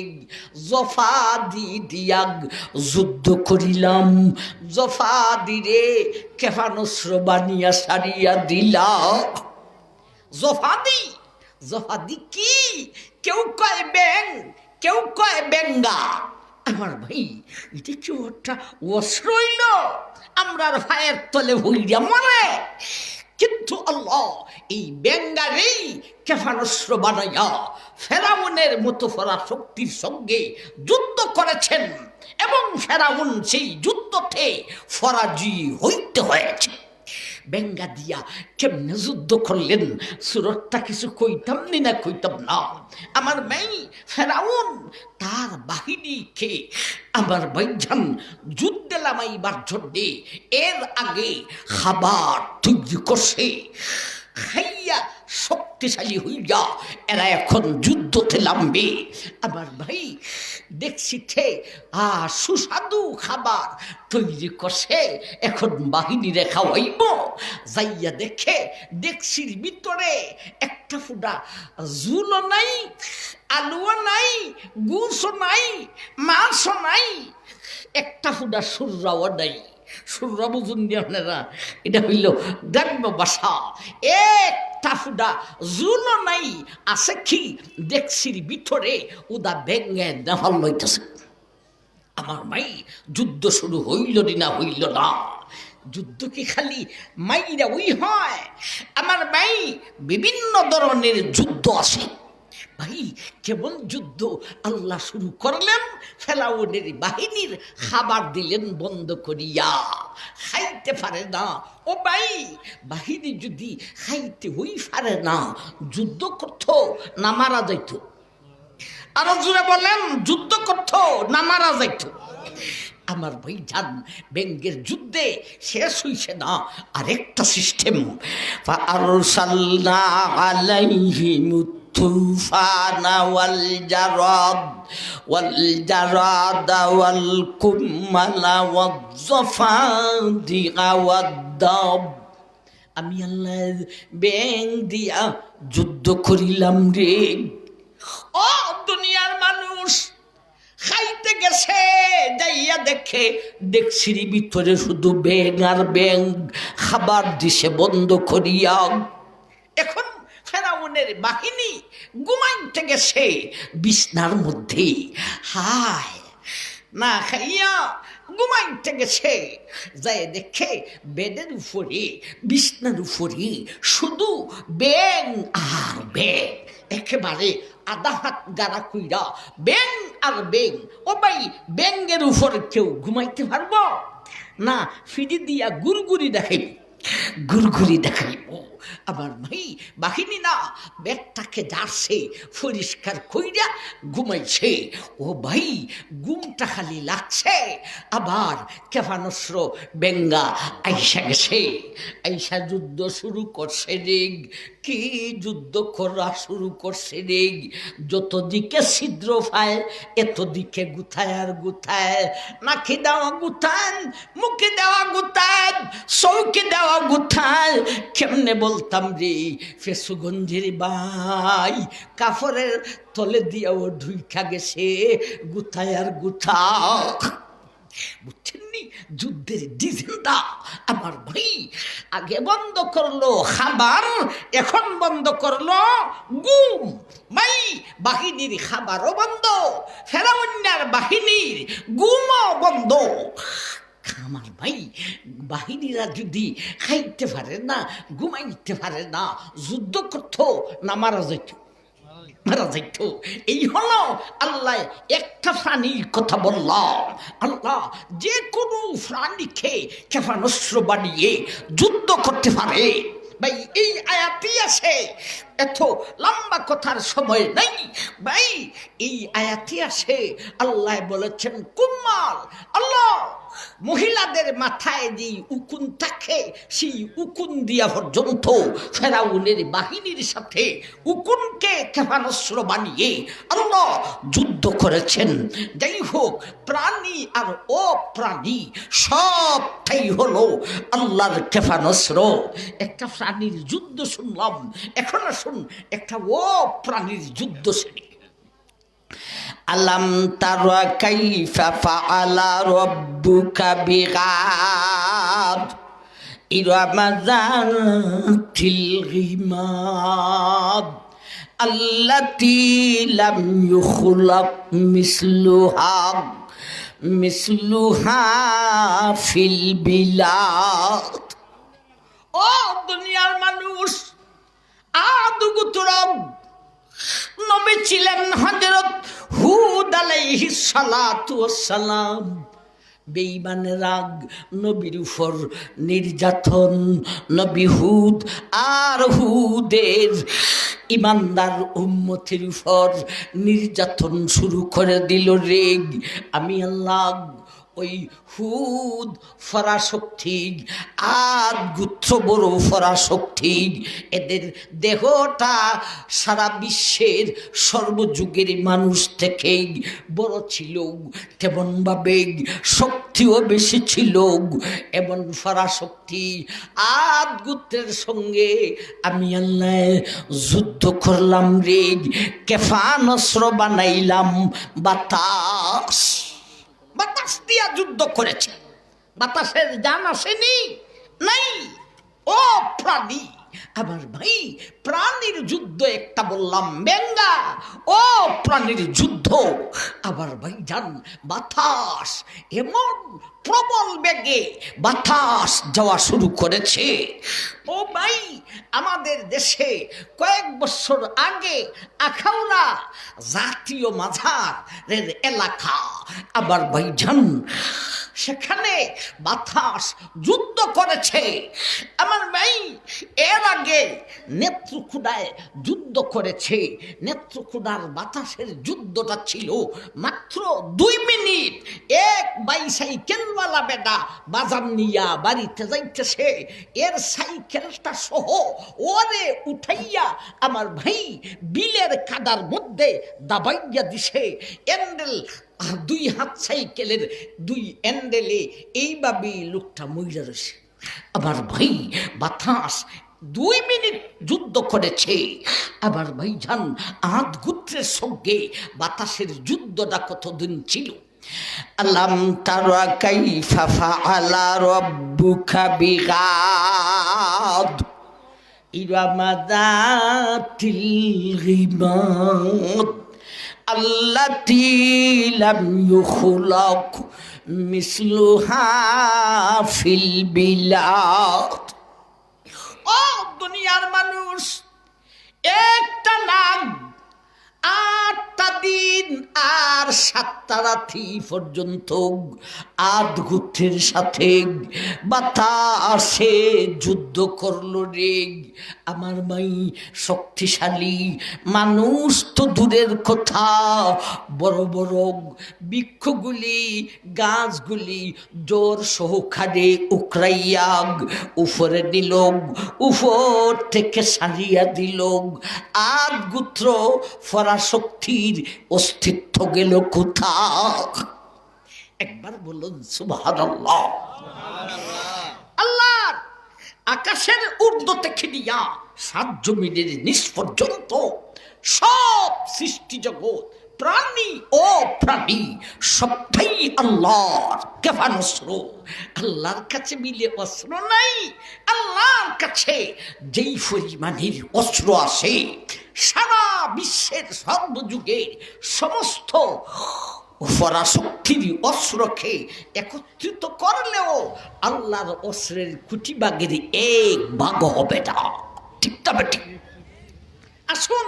Speaker 1: জফাদি দিয়া যুদ্ধ করিলাম। জফাদিরে ক্ষেপণাস্ত্র বানিয়া সারিয়া দিলা। জফাদি, জফাদি কি? কেউ কয় ব্যাং, কেউ কয় বেঙ্গা। আমার ভাই এটা কি ওটা অস্ত্র হইল? আমরা ভাইয়ের তলে হইয়া মনে, কিন্তু আল্লাহ এই বেঙ্গারেই ক্ষেপণাস্ত্র বানাইয়া ফেরাউনের মতো ফরাশক্তির সঙ্গে যুদ্ধ করেছেন এবং ফেরাউন সেই যুদ্ধতে ফরাজি হইতে হয়েছে। বেঙ্গা দিয়া কেমনে যুদ্ধ করলেন সুরতটা কিছু কইতাম নি না কইতাম না। আমার মেয়ে ফেরাউন তার বাহিনীকে আমার ভাইজান যুদ্ধে লামাইবার জন্যে এর আগে খাবার তৈরি করছে, খাইয়া শক্তি শক্তিশালী হইয়া এরা এখন যুদ্ধতে নামবে। আমার ভাই দেখছিতে সুস্বাদু খাবার তৈরি করছে, এখন বাহিনীরে খাওয়াইব। যাইয়া দেখে দেখছির ভিতরে একটা ফুটা ঝুলও নাই, আলুও নাই, গুছও নাই, মাছও নাই, একটা ফুটা সুররাও নাই। সুররা বুঝুন না, এটা হইল গ্রাম্য ভাষা। একটা ফুটা ঝুলও নাই, আছে কি দেখছির ভিতরে উদা ভেঙে দেওয়ার লইতেছে। আমার মাই যুদ্ধ শুরু হইল না হইল না। যুদ্ধ কি খালি মাইরা ওই হয়? আমার ভাই বিভিন্ন ধরনের যুদ্ধ আছে ভাই। কেমন যুদ্ধ আল্লাহ শুরু করলেন, ফেরাউনের বাহিনীর খাবার দিলেন বন্ধ করিয়া, খাইতে পারে না। ও ভাই বাহিনী যদি খাইতে হই পারে না, যুদ্ধ করত না মারা যাইত? আরো জোরে বলেন, যুদ্ধ করত না মারা যাইত? আমার ভাই জান ব্যঙ্গের যুদ্ধে শেষ হইছে না, আরেকটা সিস্টেম। ফাআরসালনা আলাইহিমুত তুফানা ওয়াল জারাদা ওয়াল কুম্মালা ওয়াজ জাফাদিআ ওয়াদ-দাব। আমি আল্লাহ ব্যাং দিয়া যুদ্ধ করিলাম রে। ও দুনিয়ার মানুষ, খাইতে গেছে, যাইয়া দেখে দেখছির ভিতরে শুধু ব্যাং আর ব্যাং, খাবার দিছে বন্ধ করিয়া। এখন ফেরাউনের বাহিনী ঘুমাইতে গেছে বিছনার মধ্যে, হায় না খাইয়া ঘুমাইতে গেছে। যাই দেখে বেডের উপরে, বিছনার উপরে শুধু ব্যাং আর ব্যাং, একেবারে আধা হাত গাড়া কইরা ব্যাং আর ব্যাং। ও ভাই ব্যাঙের উপর কেউ ঘুমাইতে পারবো না? ফিরি দিয়া গুড়গুড়ি দেখাইব, গুড়গুড়ি দেখাইব। আমার ভাই বাহিনী না ব্যাগটাকে যাচ্ছে পরিষ্কার কইরা ঘুমাইছে। ও ভাই ঘুমটা খালি লাগছে, আবার ক্ষেপণাস্ত্র বেঙ্গা আইসা গেছে, আইসা যুদ্ধ শুরু করছে রে। কি যুদ্ধ করা শুরু করছে রে! যত দিকে ছিদ্র পায় এত দিকে গুথায় আর গুথায়, নাকি দেওয়া গুথান, মুখে দেওয়া গুথান, চৌকে দেওয়া গুথায়। কেমনে বলতাম রে ফেসুগঞ্জের ভাই, কাপড়ের তলে দিয়াও ঢুইকা গেছে গুথায় আর গুথা। বুঝছেননি যুদ্ধের ডিজাইনটা? আমার ভাই আগে বন্ধ করলো খাবার, এখন বন্ধ করলো গুম। ভাই বাহিনীর খাবারও বন্ধ, ফেরাউনের বাহিনীর গুমও বন্ধ। আমার ভাই বাহিনীরা যদি খাইতে পারে না, ঘুমাইতে পারে না, যুদ্ধ করতো না মারা যাইত? মারা যাইত। এই হলো আল্লাহ একটা প্রাণীর কথা বললাম। আল্লাহ যে কোনো প্রাণীকে ক্ষেপণাস্ত্র বানিয়ে যুদ্ধ করতে পারে। ভাই এই আয়াতই আছে, এত লম্বা কথার সময় নাই ভাই। এই আয়াতই আছে, আল্লাহ বলেছেন কুম্মাল। আল্লাহ মহিলাদের মাথায় যে উকুন থাকে, সেই উকুন দিয়া পর্যন্ত ফেরাউনের বাহিনীর সাথে উকুনকে ক্ষেপণাস্ত্র বানিয়ে আল্লাহ যুদ্ধ করেছেন। যাই হোক, প্রাণী আর অপ্রাণী সবটাই হলো আল্লাহর ক্ষেপণাস্ত্র। একটা প্রাণীর যুদ্ধ শুনলাম, এখন আসুন একটা অপ্রাণীর যুদ্ধ শুনি। আলাম তারা কাইফা ফাআলা রাব্বুকা বিগাদ ইরামা যাতিল ইমাদ আল্লাতী লাম ইউখলাক মিসলুহা ফিল বিলাদ। ও দুনিয়ার মানুষ, আদুগুতরব নবী ছিলেন হযরত হুদ আলাইহিস সালাতু ওয়াস সালাম। বেঈমানেরা নবীর উপর নির্যাতন, নবী হুদ আর হুদের ইমানদার উম্মতের উপর নির্যাতন শুরু করে দিল রে। আমি আল্লাহ ওই হুদ ফরাশক্তি, আদ গুত্র বড় ফরাশক্তি, এদের দেহটা সারা বিশ্বের সর্বযুগের মানুষ থেকে বড় ছিল, তেমনভাবে শক্তিও বেশি ছিল। এমন ফরাশক্তি আদ গুত্রের সঙ্গে আমি আল্লাহ যুদ্ধ করলাম রে, কেফানস্র বানাইলাম, বাতাস, বাতাস দিয়া যুদ্ধ করেছে। বাতাসের জান আসেনি, নাই। ও প্রাণী, আমার ভাই, প্রাণীর যুদ্ধ একটা বললাম বেঙ্গা, ও প্রাণীর যুদ্ধ। আবার ভাই জান, বাতাস এমন প্রবল বেগে বাতাস যাওয়া শুরু করেছে। ও ভাই, আমাদের দেশে কয়েক বছর আগে আখাউড়া জাতীয় মাজারের এলাকা, আবার ভাই জান সেখানে বাতাস যুদ্ধ করেছে। আমার ভাই এর আগে নেত্রকোনায় যুদ্ধ করেছে। নেত্রকোনার বাতাসের যুদ্ধটা ছিল মাত্র 2 মিনিট। এক বাইসাইকেলওয়ালা বেটা বাজার নিয়া বাড়িতে যাইতেছে, এর সাইকেলটা সহ ওরে উঠাইয়া আমার ভাই বিলের কাদার মধ্যে দাবাইয়া দিছে। হ্যান্ডেল, 2 হাত সাইকেলের 2 হ্যান্ডেলে এইভাবেই লোকটা মইরা রয়েছে। আবার ভাই বাতাস 2 মিনিট যুদ্ধ করেছে। আবার ভাই জান, আদ গোত্রের সঙ্গে বাতাসের যুদ্ধটা কতদিন ছিল। আলাম তারা কাইফা ফাআলা রাব্বুকা বিগাদ ইরামা যাতিল গিমাদ আল্লাতী লাম ইউখলাক মিসলুহা ফিল বিলাদ। ও দুনিয়ার মানুষ, একটা নাম 8টা দিন আর 7টা রাতি পর্যন্ত আদ গোত্রের সাথে বাতাসে যুদ্ধ করলো রে। আমার মাই শক্তিশালী মানুষ তো দূরের কথা, বড় বড় বৃক্ষগুলি গাছগুলি জোর সহকারে উকরাইয়া উপরে দিল, উপর থেকে সারিয়া দিল। আদ গোত্র ফরাশক্তির অস্তিত্ব গেল কোথা? একবার বলুন সুবহানাল্লাহ। আল্লাহর আকাশের ঊর্ধ্ব থেকে নিয়া 7 জমিনের নিচ পর্যন্ত সব সৃষ্টি জগৎ, প্রাণী ও প্রাণী সবটাই আল্লাহর কেফানস্র। আল্লাহর কাছে মিলে অস্ত্র নাই। আল্লাহর কাছে যেই পরিমাণের অস্ত্র আসে, সারা বিশ্বের সর্বযুগের সমস্ত পরাশক্তির অস্ত্রকে একত্রিত করলেও আল্লাহর অস্ত্রের কোটি ভাগের 1 ভাগ হবে না। ঠিক তবে ঠিক। আসুন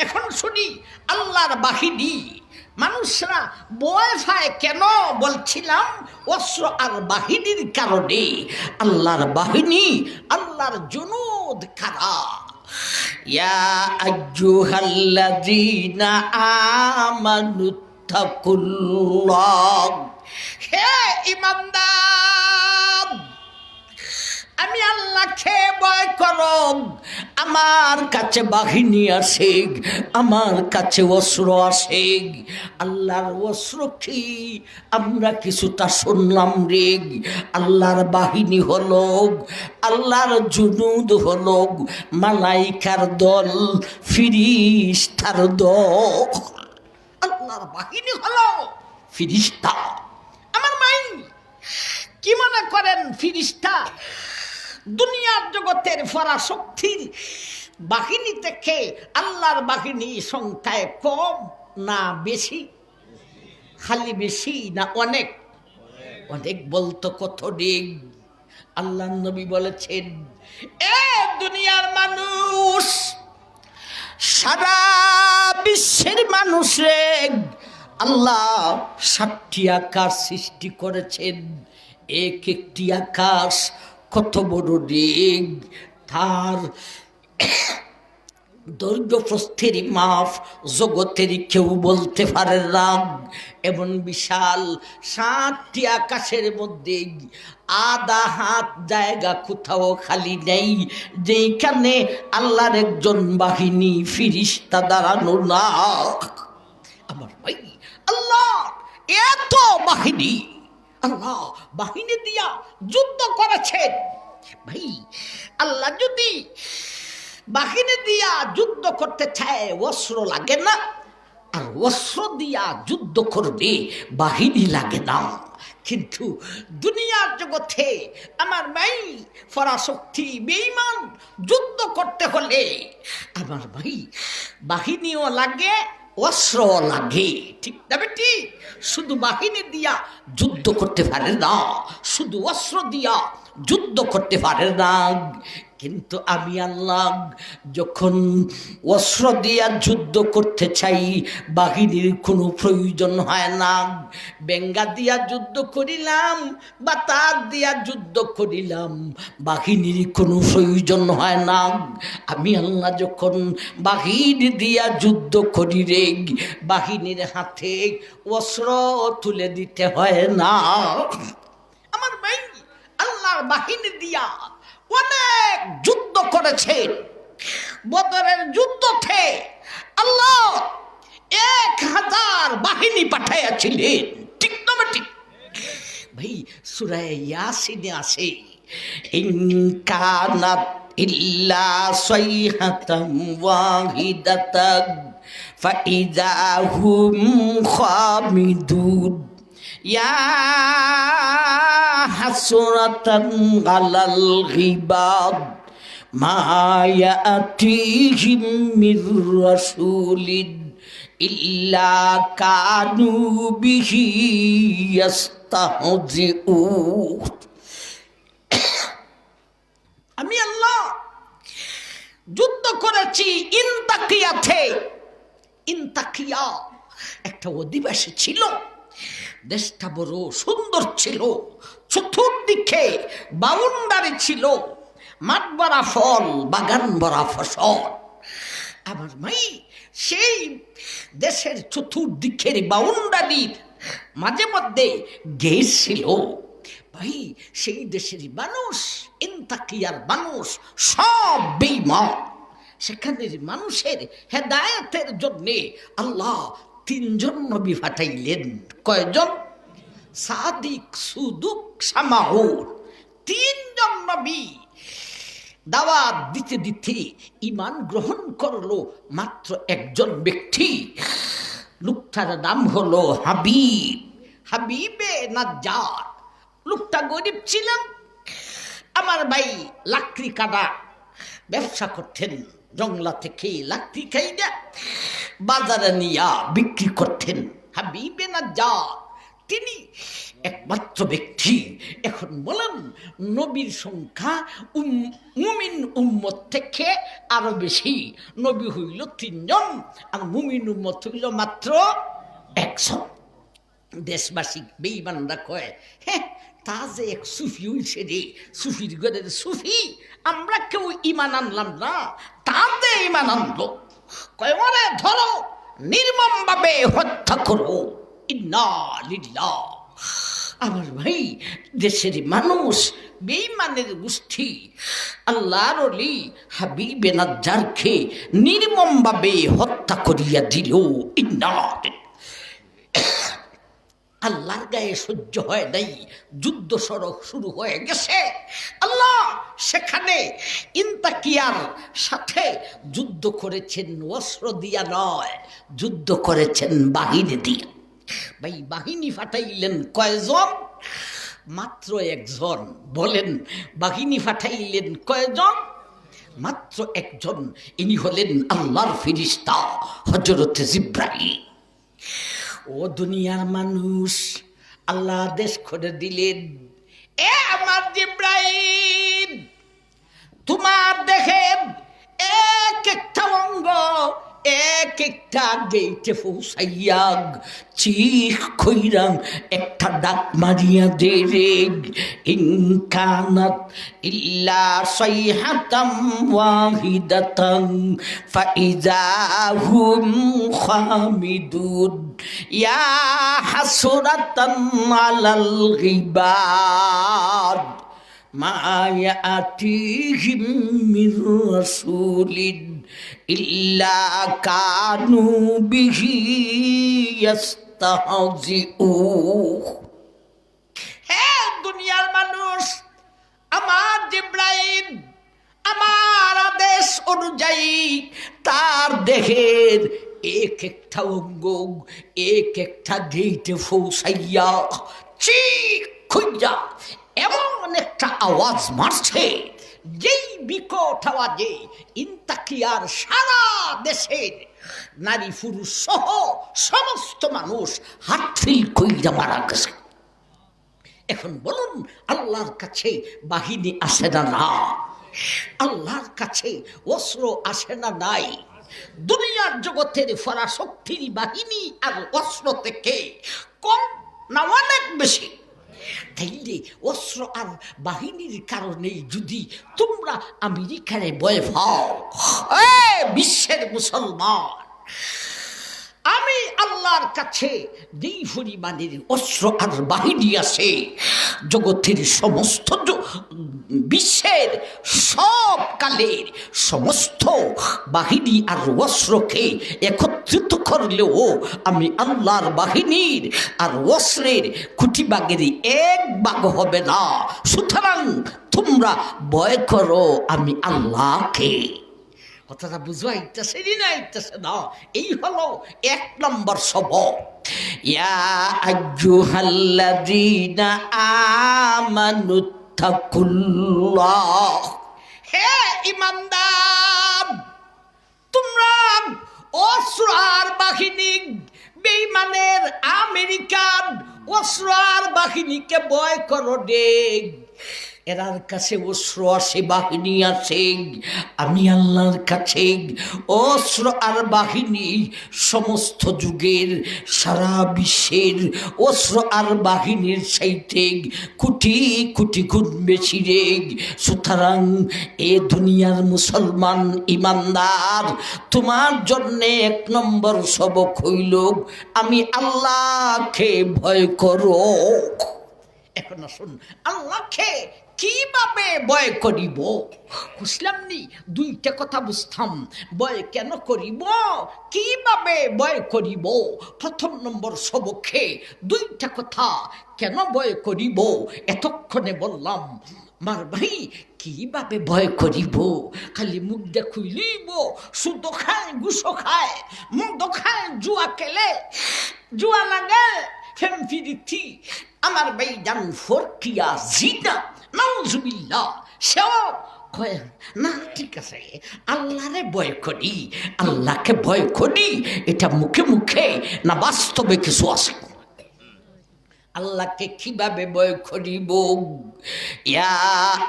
Speaker 1: এখন শুনি আল্লাহর বাহিনী। মানুষরা ভয় পায় কেন বলছিলাম? অস্ত্র আর বাহিনীর কারণে। আল্লাহর বাহিনী, আল্লাহর জুনুদ কারা? ইয়া আইয়ুহাল্লাযীনা আমানুত্তাকুল্লাহ, হে ঈমানদার, আমি আল্লাহকে ভয় করো। আমার কাছে বাহিনী আছে, আমার কাছে অস্ত্র আছে। আল্লাহর অস্ত্র কি? আমরা কিছুটা শুনলাম রে। আল্লাহর বাহিনী হলো, আল্লাহর জুনুদ হলো মালাইকার দল, ফিরিস্তার দল। আল্লাহর বাহিনী হলো ফিরিস্তা। আমার মাই কি মনে করেন ফিরিস্তা দুনিয়ার জগতের পরাশক্তির বাহিনী থেকে আল্লাহর বাহিনী সংখ্যায় কম না বেশি? খালি বেশি না অনেক? অনেক বলতো কত দিক। আল্লাহ নবী বলেছেন, এ দুনিয়ার মানুষ, সারা বিশ্বের মানুষে আল্লাহ 7টি আকাশ সৃষ্টি করেছেন। এক একটি আকাশ কত বড় দিক, তার দৈর্ঘ্য প্রস্থের মাপ জগতের কেউ বলতে পারে রাগ। এমন বিশাল 7টি আকাশের মধ্যে আধা হাত জায়গা কোথাও খালি নেই যেখানে আল্লাহর একজন বাহিনী ফিরিস্তা দাঁড়ানো না। আমার ভাই, আল্লাহ এত বাহিনী, আল্লাহ বাহিনী দিয়া যুদ্ধ করেছেন। ভাই আল্লাহ যদি বাহিনী দিয়া যুদ্ধ করতে চায় অস্ত্র লাগে না, আর অস্ত্র দিয়া যুদ্ধ করবে বাহিনী লাগে না। কিন্তু দুনিয়ার জগতে আমার ভাই পরাশক্তি বেঈমান যুদ্ধ করতে হলে আমার ভাই বাহিনীও লাগে, অস্ত্র লাগে, ঠিক না বেটি? শুধু বাহিনী দিয়া যুদ্ধ করতে পারে না, শুধু অস্ত্র দিয়া যুদ্ধ করতে পারে না। কিন্তু আমি আল্লাহ যখন অস্ত্র দিয়া যুদ্ধ করতে চাই বাহিনীর কোনো প্রয়োজন হয় না। বেঙ্গা দিয়া যুদ্ধ করিলাম বা তার দিয়া যুদ্ধ করিলাম, বাহিনীর কোনো প্রয়োজন হয় না। আমি আল্লাহ যখন বাহিনী দিয়া যুদ্ধ করি রে, বাহিনীর হাতে অস্ত্র তুলে দিতে হয় না। আমার ভাই আল্লাহর বাহিনী দিয়া অনেক যুদ্ধ করেছেন। বদরের যুদ্ধতে আল্লাহ 1000 বাহিনী পাঠাইয়াছিলেন, ঠিক না ঠিক? ভাই সূরা ইয়াসিনে আছে, ইন কানাত ইল্লা সাইহাতাম ওয়াহিদাতান ফাইযা হুম খামিদুন ইয়া হাসরাতান আলাল গিবাদ মা ইয়াতিহিম মির রাসূলিন ইল্লা কানু বিহি ইস্তাহজিউন। আমি আল্লাহ যুদ্ধ করেছি ইনতাকিয়াতে। ইনতাকিয়া একটা অধিবাসী ছিল, দেশটা বড় সুন্দর ছিল, চতুর্দিকে বাউন্ডারি ছিল, মাঠ ভরা ফল, বাগান ভরা ফসল। আমার ভাই সেই দেশের চতুর্দিকের বাউন্ডারির মাঝে মধ্যে গেট ছিল। ভাই সেই দেশের মানুষ, ইনতাকিয়ার মানুষ সব বেঈমান। সেখানের মানুষের হেদায়েতের জন্যে আল্লাহ 3 জন নবী পাঠাইলেন। কয়জন? সাদিক, সুদুক, সামাউন। 3 জন নবী দাওয়াত দিতে দিতে ঈমান গ্রহণ করলো মাত্র একজন ব্যক্তি। লোকটার নাম হলো হাবিব, হাবিবে নাজ্জার। লোকটা গরিব ছিলেন। আমার ভাই লাকড়ি কাটা ব্যবসা করতেন, জংলা থেকে লাকড়ি খাইয়া বাজারে নিয়া বিক্রি করতেন। হাবিবে নাজ্জার তিনি একমাত্র ব্যক্তি। এখন বলেন নবীর সংখ্যা মুমিন উম্মত থেকে আরো বেশি। নবী হইল 3 জন আর মুমিন উম্মত হইল মাত্র 1 জন। দেশবাসী বেঈমানরা কয়, হ্যাঁ তা যে এক সুফি হইছে রে, সুফির ঘরের সুফি, আমরা কেউ ঈমান আনলাম না, তাতে ঈমান আনলো। কয় ওরে ধরো, নির্মম ভাবে হত্যা করো। ইন্না লিল্লাহ। আমার ভাই দেশের মানুষ বেঈমানের গোষ্ঠী আল্লাহর ওলি হাবিবে নাজ্জারকে নির্মম ভাবে হত্যা করিয়া দিল। ইন্না আল্লাহর গায়ে সহ্য হয় নাই, যুদ্ধ সড়ক শুরু হয়ে গেছে। আল্লাহ সেখানে ইনতাকিয়ার সাথে যুদ্ধ করেছেন অস্ত্র দিয়া নয়, যুদ্ধ করেছেন বাহিনী দিয়া। ভাই বাহিনী পাঠাইলেন কয়জন? মাত্র 1 জন। বলেন বাহিনী পাঠাইলেন কয়জন? মাত্র 1 জন। ইনি হলেন আল্লাহর ফেরেশতা হযরত জিবরাইল। ও দুনিয়ার মানুষ, আল্লাহ আদেশ করে দিলেন, এ আমার জিবরাইল, তোমার দেখেন এক একটা অঙ্গ এক একটা গেইটে পৌঁছাইয়া চিখ খইরাং একটা ডাক মারিয়া দে রে, ইনকানাত ইল্লা সাইহাতাম ওয়াহিদাতান ফাইযা হুম খামিদুন ইয়া হাসরাতান আলাল গিবাদ মা ইয়াতিহিম মির রাসূলিন ইল্লা কানু বিহি ইস্তাহজিউন। হে দুনিয়ার মানুষ, আমার জিবরাইল আমার আদেশ অনুযায়ী তার দেহের এক একটা অঙ্গ এক একটা গেইটে পৌঁছাইয়া চিক খুঁজা এমন একটা আওয়াজ মারছে, যেই বিকট আওয়াজে ইন্তাকিয়ার সারা দেশের নারী পুরুষ সহ সমস্ত মানুষ হাতফিল কইরা মারা গেছে। এখন বলুন, আল্লাহর কাছে বাহিনী আসে না? না। আল্লাহর কাছে অস্ত্র আসে না? নাই। দুনিয়ার জগতের পরাশক্তির বাহিনী আর অস্ত্র থেকে কম না অনেক বেশি? তাইলে অস্ত্র আর বাহিনীর কারণে যদি তোমরা আমেরিকারে ভয় পাও, বিশ্বের মুসলমান, আমি আল্লাহর কাছে যেই পরিমাণের অস্ত্র আর বাহিনী আছে, জগতের সমস্ত বিশ্বের সব কালের সমস্ত বাহিনী আর অস্ত্রকে একত্রিত করলেও আমি আল্লাহর বাহিনীর আর অস্ত্রের খুঁটিবাগেরই এক ভাগ হবে না। সুতরাং তোমরা ভয় করো আমি আল্লাহকে। কথাটা বুঝাইতেছে না? আইতেছে না? এই হলো এক নম্বর সবক। ইয়া আইয়ুহাল্লাযীনা আমানুত্তাকুল্লাহ, হে ঈমানদার, তোমরা অস্ত্র আর বাহিনী, বেঈমানের আমেরিকার অস্ত্র আর বাহিনীকে ভয় করো রে। এরার কাছে অস্ত্র আছে, বাহিনী আছে, আমি আল্লাহর কাছে অস্ত্র আর বাহিনী সমস্ত যুগের সারা বিশ্বের অস্ত্র আর বাহিনীর চাইতে কোটি কোটি গুণ বেশি রে। সুতরাং এ দুনিয়ার মুসলমান ইমানদার, তোমার জন্যে এক নম্বর সবক হইল আমি আল্লাহকে ভয় করো। এখন আসুন, আল্লাহকে কিভাবে ভয় করিব? বুঝলাম নি, দুইটা কথা বুঝতাম। ভয় কেন করিব, কিভাবে ভয় করিব? প্রথম নম্বর সবকে দুইটা কথা, কেন ভয় করিব এতক্ষণে বললাম। মার ভাই, কিভাবে ভয় করিব? খালি মুখ দেখুইলিব, সুদ খায়, ঘুষো খায়, মদ খায়, জুয়া খেলে, জুয়া লাগে, ফেম ফিরিথি, আমার ভাই জান ফরকিয়া জিনা নাউজুবিল্লাহ, সেও কয় না ঠিক আছে আল্লাহরে ভয় করি, আল্লাহকে ভয় করি, এটা মুখে মুখে না বাস্তবে কিছু আছে? আল্লাহকে কিভাবে ভয় করিব? ইয়া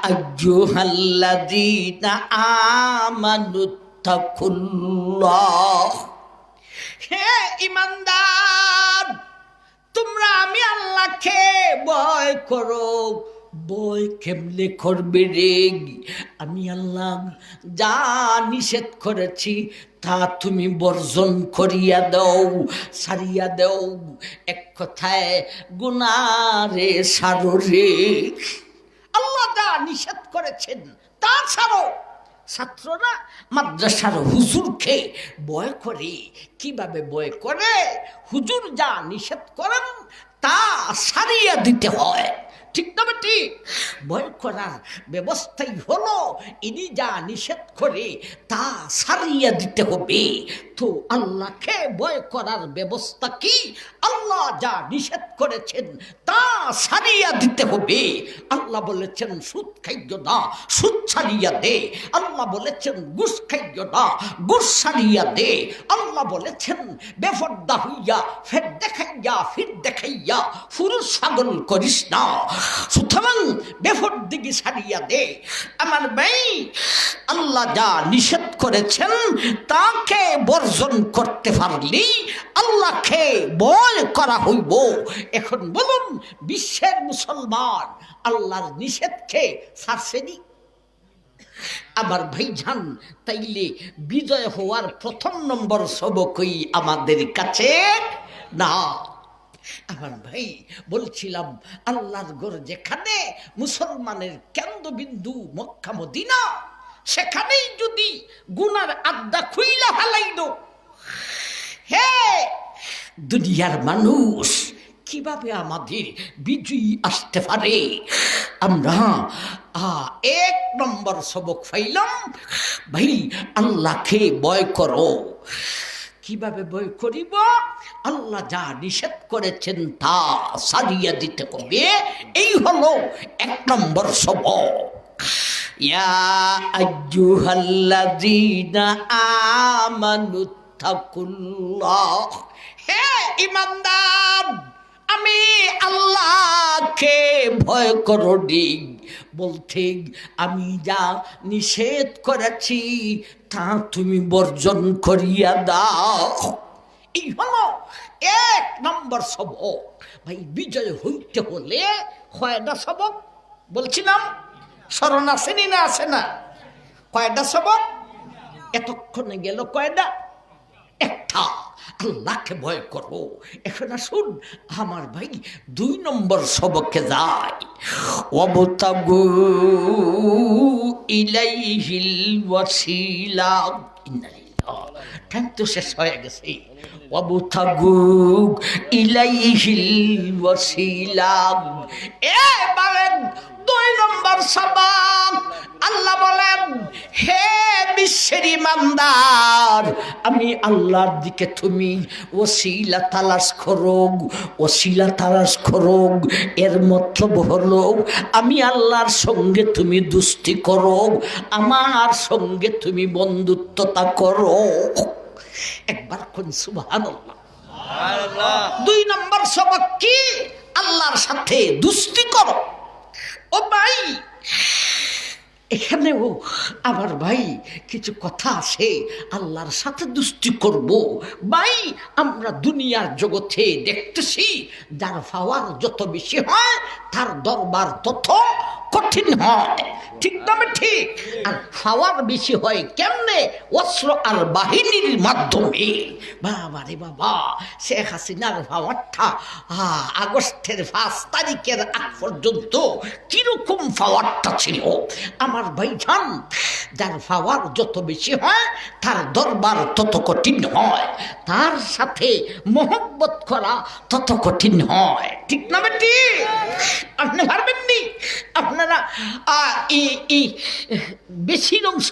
Speaker 1: আইয়ুহাল্লাযীনা আমানুত্তাকুল্লাহ, হে ঈমানদার, তোমরা আমি আল্লাহকে ভয় করো। ভয় কেমনে করবে রে? আমি আল্লাহ যা নিষেধ করেছি তা তুমি বর্জন করিয়া দাও, সারিয়া দাও। এক কথায় গুনারে সারো রে। আল্লাহ যা নিষেধ করেছেন তা ছাড়ো। ছাত্ররা মাদ্রাসার হুজুরকে ভয় করে। কিভাবে ভয় করে? হুজুর যা নিষেধ করেন তা সারিয়া দিতে হয়। ঠিক না বেটি? ভয় করার ব্যবস্থাই হলো ইনি যা নিষেধ করে তা সারিয়া দিতে হবে। তো আল্লাহকে ভয় করার ব্যবস্থা কি? আল্লাহ যা নিষেধ করেছেন তা সারিয়া দিতে হবে। আল্লাহ বলেছেন সুদ খাইও না, সুদ ছাড়িয়া দে। আল্লাহ বলেছেন ঘুষ খাইও না, ঘুষ ছাড়িয়া দে। আল্লাহ বলেছেন বেপরদা হইয়া ফের দেখাইয়া ফির দেখাইয়া পুরুষ পাগল করিস না। সুতরাং বেপরদিগি ছাড়িয়া দে। আমার ভাই, আল্লাহ যা নিষেধ করেছেন তাকে বর্জন বর্জন করতে পারলেই আল্লাহকে ভয় করা হইব। এখন বলুন, বিশ্বের মুসলমান আল্লাহর নিষেধকে ছাড়ছেনি? আমার ভাইজান, তাইলে বিজয় হওয়ার প্রথম নম্বর সবকই আমাদের কাছে না। আমার ভাই বলছিলাম, আল্লাহর ঘর যেখানে মুসলমানের কেন্দ্রবিন্দু মক্কা মদিনা, সেখানেই যদি গুনার আড্ডা খুইলা হালাইল, হে দুনিয়ার মানুষ, কিভাবে আমাদের বিজয়ী আসতে পারে? আমরা এক নম্বর সবক পাইলাম, ভাই আল্লাহকে ভয় করো। কিভাবে ভয় করিব? আল্লাহ যা নিষেধ করেছেন তা সারিয়া দিতে হবে। এই হলো এক নম্বর সবক। ইয়া আইয়ুহাল্লাযীনা আমানুত্তাকুল্লাহ, হে ঈমানদার, আমি আল্লাহকে ভয় করো। বলতে আমি যা নিষেধ করেছি তা তুমি বর্জন করিয়া দাও। এই হলো এক নম্বর সবক। ভাই বিজয় হইতে হলে কয়টা সবক বলছিলাম? স্মরণ আসেনি না আসে না? কয়টা সবক এতক্ষণে গেল? কয়টা? একটা, আল্লাহকে ভয় করো। এখন আসুন আমার ভাই দুই নম্বর সবকে যায়। ওয়াবতাগু ইলাইহিল ওয়াসিলা। টাইম তো শেষ হয়ে গেছে। ওয়াবতাগু ইলাইহিল ওয়াসিলা, এবারে দুই নম্বর সবক। আল্লাহ বলেন, হে বিশ্বের ইমানদার, আমি আল্লাহর দিকে তুমি ওসিলা তালাশ করো। ওসিলা তালাশ করো এর মতলব হলো, আমি আল্লাহর সঙ্গে তুমি দুস্তি করো, আমার সঙ্গে তুমি বন্ধুত্বতা করো। একবার কোন সুবহানাল্লাহ। দুই নম্বর সবক কি? আল্লাহর সাথে দুস্তি করো। ও ভাই, এখানেও আমার ভাই কিছু কথা আছে। আল্লাহর সাথে দুস্তি করব। ভাই আমরা দুনিয়ার জগতে দেখতেছি, যার পাওয়ার যত বেশি হয় তার দরবার তত কঠিন হয়। ঠিক না? ঠিক। আর পাওয়ার বেশি হয় কেমনে? অস্ত্র আর বাহিনীর মাধ্যমে। বাবা রে বাবা, শেখ হাসিনার পাওয়ারটা আগস্টের 5 তারিখের আগ পর্যন্ত কিরকম পাওয়ারটা ছিল আমার ভাইজান। যার পাওয়ার যত বেশি হয় তার দরবার তত কঠিন হয়, তার সাথে মোহব্বত করা তত কঠিন হয়। ঠিক না বেটি? আপনি পারবেননি? আপনারা বেশির অংশ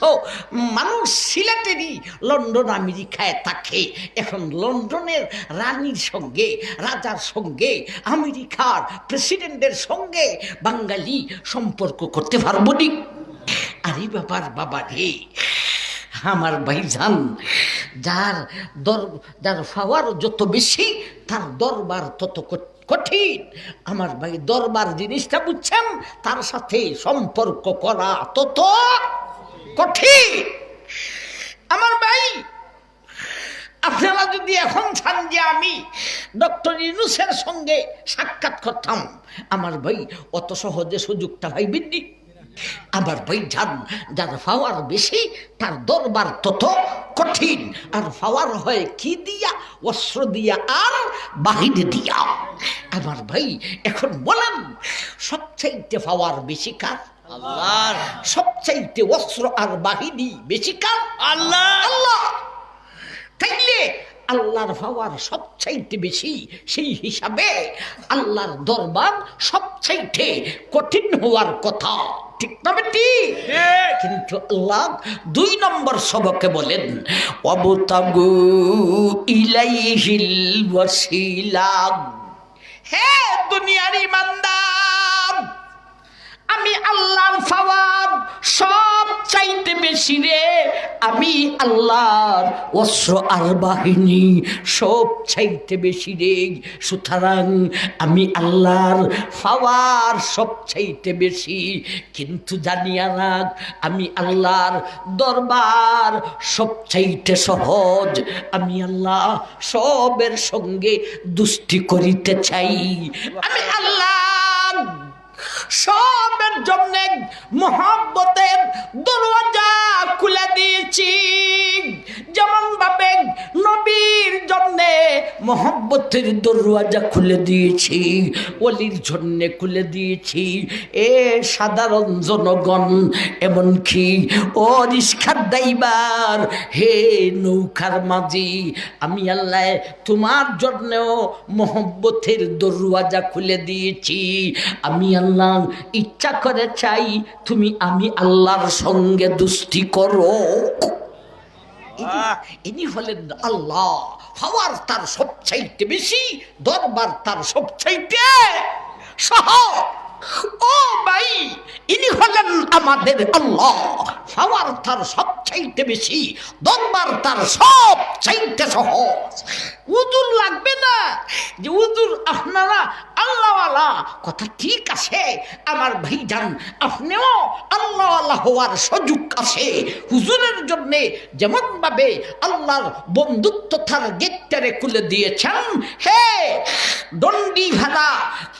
Speaker 1: মানুষ সিলেটেরই, লন্ডন আমেরিকায় থাকে। এখন লন্ডনের রানীর সঙ্গে, রাজার সঙ্গে, আমেরিকার প্রেসিডেন্টের সঙ্গে বাঙালি সম্পর্ক করতে পারবো নি? আরে বাবার বাবা রে আমার ভাইজান, যার পাওয়ার যত বেশি তার দরবার তত কঠিন। আমার ভাই দরবার জিনিসটা বুঝছেন? তার সাথে সম্পর্ক করা তত কঠিন। আমার ভাই, আপনারা যদি এখন চান যে আমি ডক্টর ইউনূসের সঙ্গে সাক্ষাৎ করতাম, আমার ভাই অত সহজে সুযোগটা পাইবেননি। আমার ভাই যার পাওয়ার বেশি তার দরবার তত কঠিন। আর পাওয়ার হয় কি দিয়া? অস্ত্র দিয়া আর বাহিনী দিয়া। আমার ভাই এখন বলেন, সবচাইতে পাওয়ার বেশি কার? আল্লাহর। সবচাইতে অস্ত্র আর বাহিনী বেশি কার? আল্লাহ। আল্লাহ। তাইলে আল্লাহর পাওয়ার সবচাইতে বেশি, সেই হিসাবে আল্লাহর দরবার সবচাইতে কঠিন হওয়ার কথা। ঠিক না বেটি? কিন্তু আল্লাহ দুই নম্বর সবকে বলেন, ওয়াবতাগু ইলাইহিল ওয়াসিলা। হে দুনিয়ার ইমানদার, আমি আল্লাহর পাওয়ার সব চাইতে বেশি রে, আমি আল্লাহর অস্ত্র আর বাহিনী সব চাইতে বেশি রে। সুতরাং আমি আল্লাহর পাওয়ার সব চাইতে বেশি, কিন্তু জানিয়া রাখ আমি আল্লাহর দরবার সব চাইতে সহজ। আমি আল্লাহ সবের সঙ্গে দুষ্টি করিতে চাই। আমি আল্লাহ সবের জন্য মহব্বতের দরওয়াজা খুলে দিয়েছি। যেমন ভাবে নবীর জন্য মহব্বতের দরওয়াজা খুলে দিয়েছি, ওলির জন্য খুলে দিয়েছি। এ সাধারণ জনগণ, এমনকি ও রিস্কার ড্রাইভার, হে নৌকার মাঝি, আমি আল্লাহ তোমার জন্যও মহব্বতের দরওয়াজা খুলে দিয়েছি। আমি আল্লাহ ইচ্ছা করে চাই তুমি আমি আল্লাহর সঙ্গে দুষ্টি করো। ইনি হলেন আল্লাহ, পাওয়ার তার সবচাইতে বেশি, দরবার তার সবচাইতে সহজ। ও ভাই, ইনি হলেন আমাদের আল্লাহ, পাওয়ার তার সবচাইতে বেশি, দরবার তার সবচাইতে সহজ। উজুর লাগবে না যে হুজুর আপনারা আল্লাহওয়ালা, কথা ঠিক আছে আমার ভাইজান, আপনিও আল্লাহওয়ালা হওয়ার সুযোগ আছে। হুজুরের জন্য যেমন ভাবে আল্লাহর বন্ধুত্ব তার গেটটারে খুলে দিয়েছেন, হে দণ্ডি ভাড়া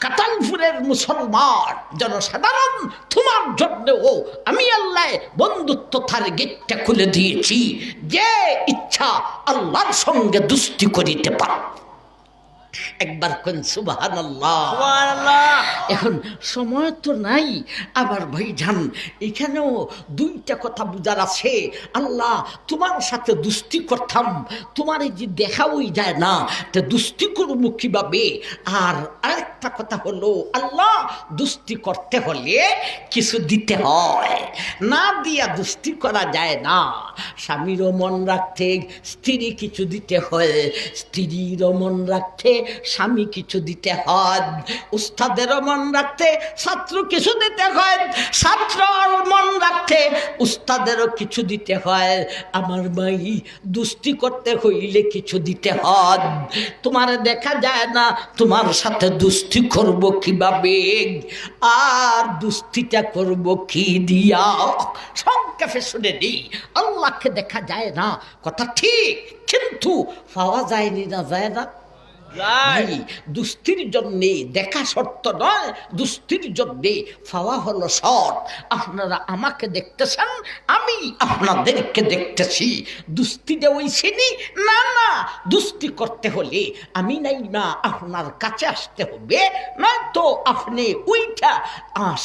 Speaker 1: কাতালপুরের মুসলমান জনসাধারণ, তোমার জন্যও আমি আল্লাহ বন্ধুত্ব তার গেটটা খুলে দিয়েছি। যে ইচ্ছা আল্লাহর সঙ্গে দুষ্টি করিতে পার। একবার কোন সুবহানাল্লাহ। এখন সময় তো নাই আবার ভাইজান, এখানেও দুইটা কথা বুঝার আছে। আল্লাহ তোমার সাথে দুষ্টি করতাম, তোমার এই যে দেখাওই যায় না, তে দুষ্টি করবো কিভাবে? আর আরেকটা কথা হলো, আল্লাহ দুষ্টি করতে হলে কিছু দিতে হয়, না দিয়া দুষ্টি করা যায় না। স্বামীরও মন রাখতে স্ত্রী কিছু দিতে হয়, স্ত্রীরও মন রাখতে স্বামী কিছু দিতে হয়, উস্তাদেরও মন রাখতে ছাত্র কিছু দিতে হয়, ছাত্রর মন রাখতে উস্তাদেরও কিছু দিতে হয়। আমার ভাই, দুষ্টি করতে হইলে কিছু দিতে হয়। তোমার দেখা যায় না, তোমার সাথে দুষ্টি করব কিভাবে? আর দুষ্টিটা করব কি দিয়া? সংক্ষেপে শুনে নেই, আল্লাহকে দেখা যায় না, কথা ঠিক, কিন্তু পাওয়া যায়নি, না যায় না ভাই। দুষ্টির জন্যে দেখা শর্ত নয়, দুষ্টির জন্যে পাওয়া হলো শর্ত। আপনারা আমাকে দেখতেছেন, আমি আপনাদেরকে দেখতেছি। দুষ্টিটা ওই শ্রেণী না, না, দুষ্টি করতে হলে আমি নাই না আপনার কাছে আসতে হবে, নয়তো আপনি ওইটা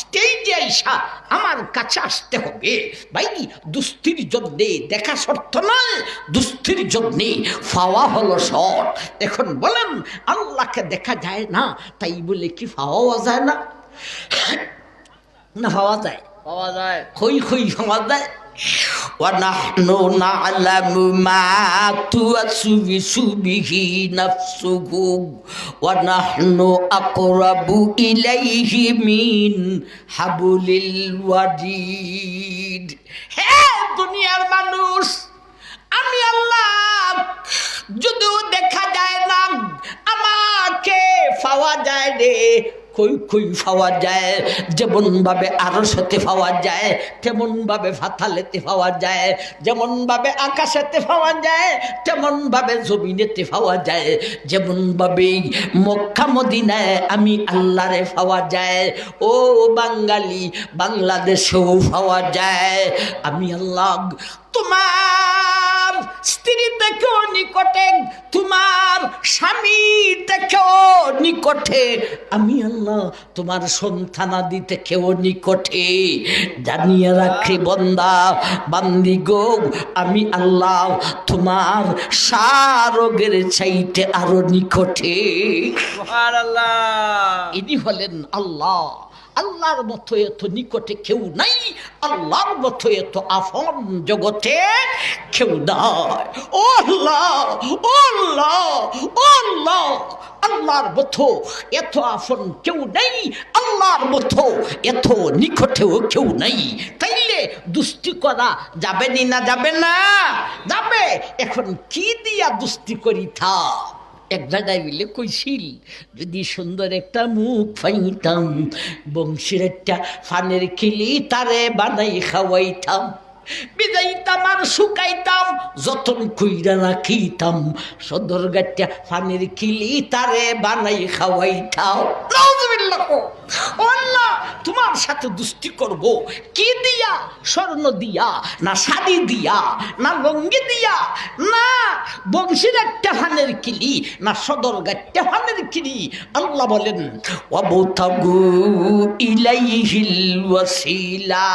Speaker 1: স্টেজে আইসা আমার কাছে আসতে হবে। ভাই, দুষ্টির জন্যে দেখা শর্ত নয়, দুষ্টির জন্যে পাওয়া হলো শর্ত। এখন বলেন, আল্লাহকে দেখা যায় না, তাই বলে কি পাওয়া যায় না? না, পাওয়া যায়, পাওয়া যায়, হই হই পাওয়া যায়। وَنَحْنُ نَعْلَمُ مَا تُوَسْوِسُ بِهِ نَفْسُهُ وَنَحْنُ أَقْرَبُ إِلَيْهِ مِنْ حَبْلِ الْوَرِيدِ। হে দুনিয়ার মানুষ, আমি আল্লাহ যদিও দেখা যায় না, আমাকে পাওয়া যায় রে। কই কই পাওয়া যায়? যেমন ভাবে আরশেতে পাওয়া যায়, তেমন ভাবে ফাতালেতে পাওয়া যায়, যেমন ভাবে আকাশেতে পাওয়া যায়, তেমন ভাবে জমিনেতে পাওয়া যায়, যেমন ভাবে মক্কা মদিনায় আমি আল্লাহরে পাওয়া যায়, ও বাঙালি বাংলাদেশেও পাওয়া যায়। আমি আল্লাহ তোমার স্ত্রী থেকেও নিকটে, তোমার স্বামী থেকেও নিকটে, আমি আল্লাহ তোমার সন্তানাদি থেকেও নিকটে। জানিয়ে রাখি বান্দা বান্দি গো, আমি আল্লাহ তোমার সারোগের চাইতে আরো নিকটে। সুবহানাল্লাহ। ইনি হলেন আল্লাহ। আল্লাহর মতো এত নিকটে কেউ নাই, আল্লাহর মতো এত আপন জগতে কেউ নাই। ও আল্লাহ, ও আল্লাহ, ও আল্লাহ, আল্লাহর মতো এত আপন কেউ নেই। আল্লাহর মতো এত নিকটেও কেউ নাই, তাইলে দুস্তি করা যাবে নি না যাবে না? যাবে। এখন কি দিয়া দুস্তি করি থা? এক জায়গায় মিলে কইছিল, যদি সুন্দর একটা মুখ পাইতাম, বংশীর একটা ফানের খিলি তারে বানাই খাওয়াইতাম, বিদাইতাম আর শুকাইতাম, যতন কইরা রাখিতাম, সদর গাট্টা ফানের খিলি তারে বানাই খাওয়াইতাম। নাউজুবিল্লাহ। আল্লাহ, তোমার সাথে দুস্তি করব কি দিয়া? স্বর্ণ দিয়া না শাড়ি দিয়া না লঙ্গি দিয়া না বংশীর একটা ফানের কিলি না সদর গাট্টা ফানের কিলি? আল্লাহ বলেন ওয়াবতাগু ইলাইহিল ওয়াসিলা,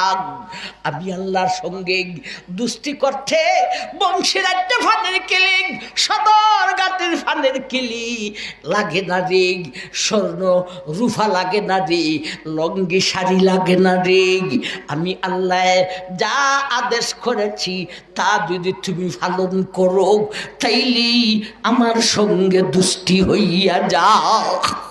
Speaker 1: আমি আল্লাহর সঙ্গে দুস্তি করতে বংশীর একটা ফানের কিলি, সদর গাটের ফানের কিলি লাগে না রে, স্বর্ণ রূফা লাগে না রে, লঙ্গি শাড়ি লাগে না রে। আমি আল্লাহ যা আদেশ করেছি তা যদি তুমি পালন করো, তাইলে আমার সঙ্গে দুষ্টি হইয়া যাও।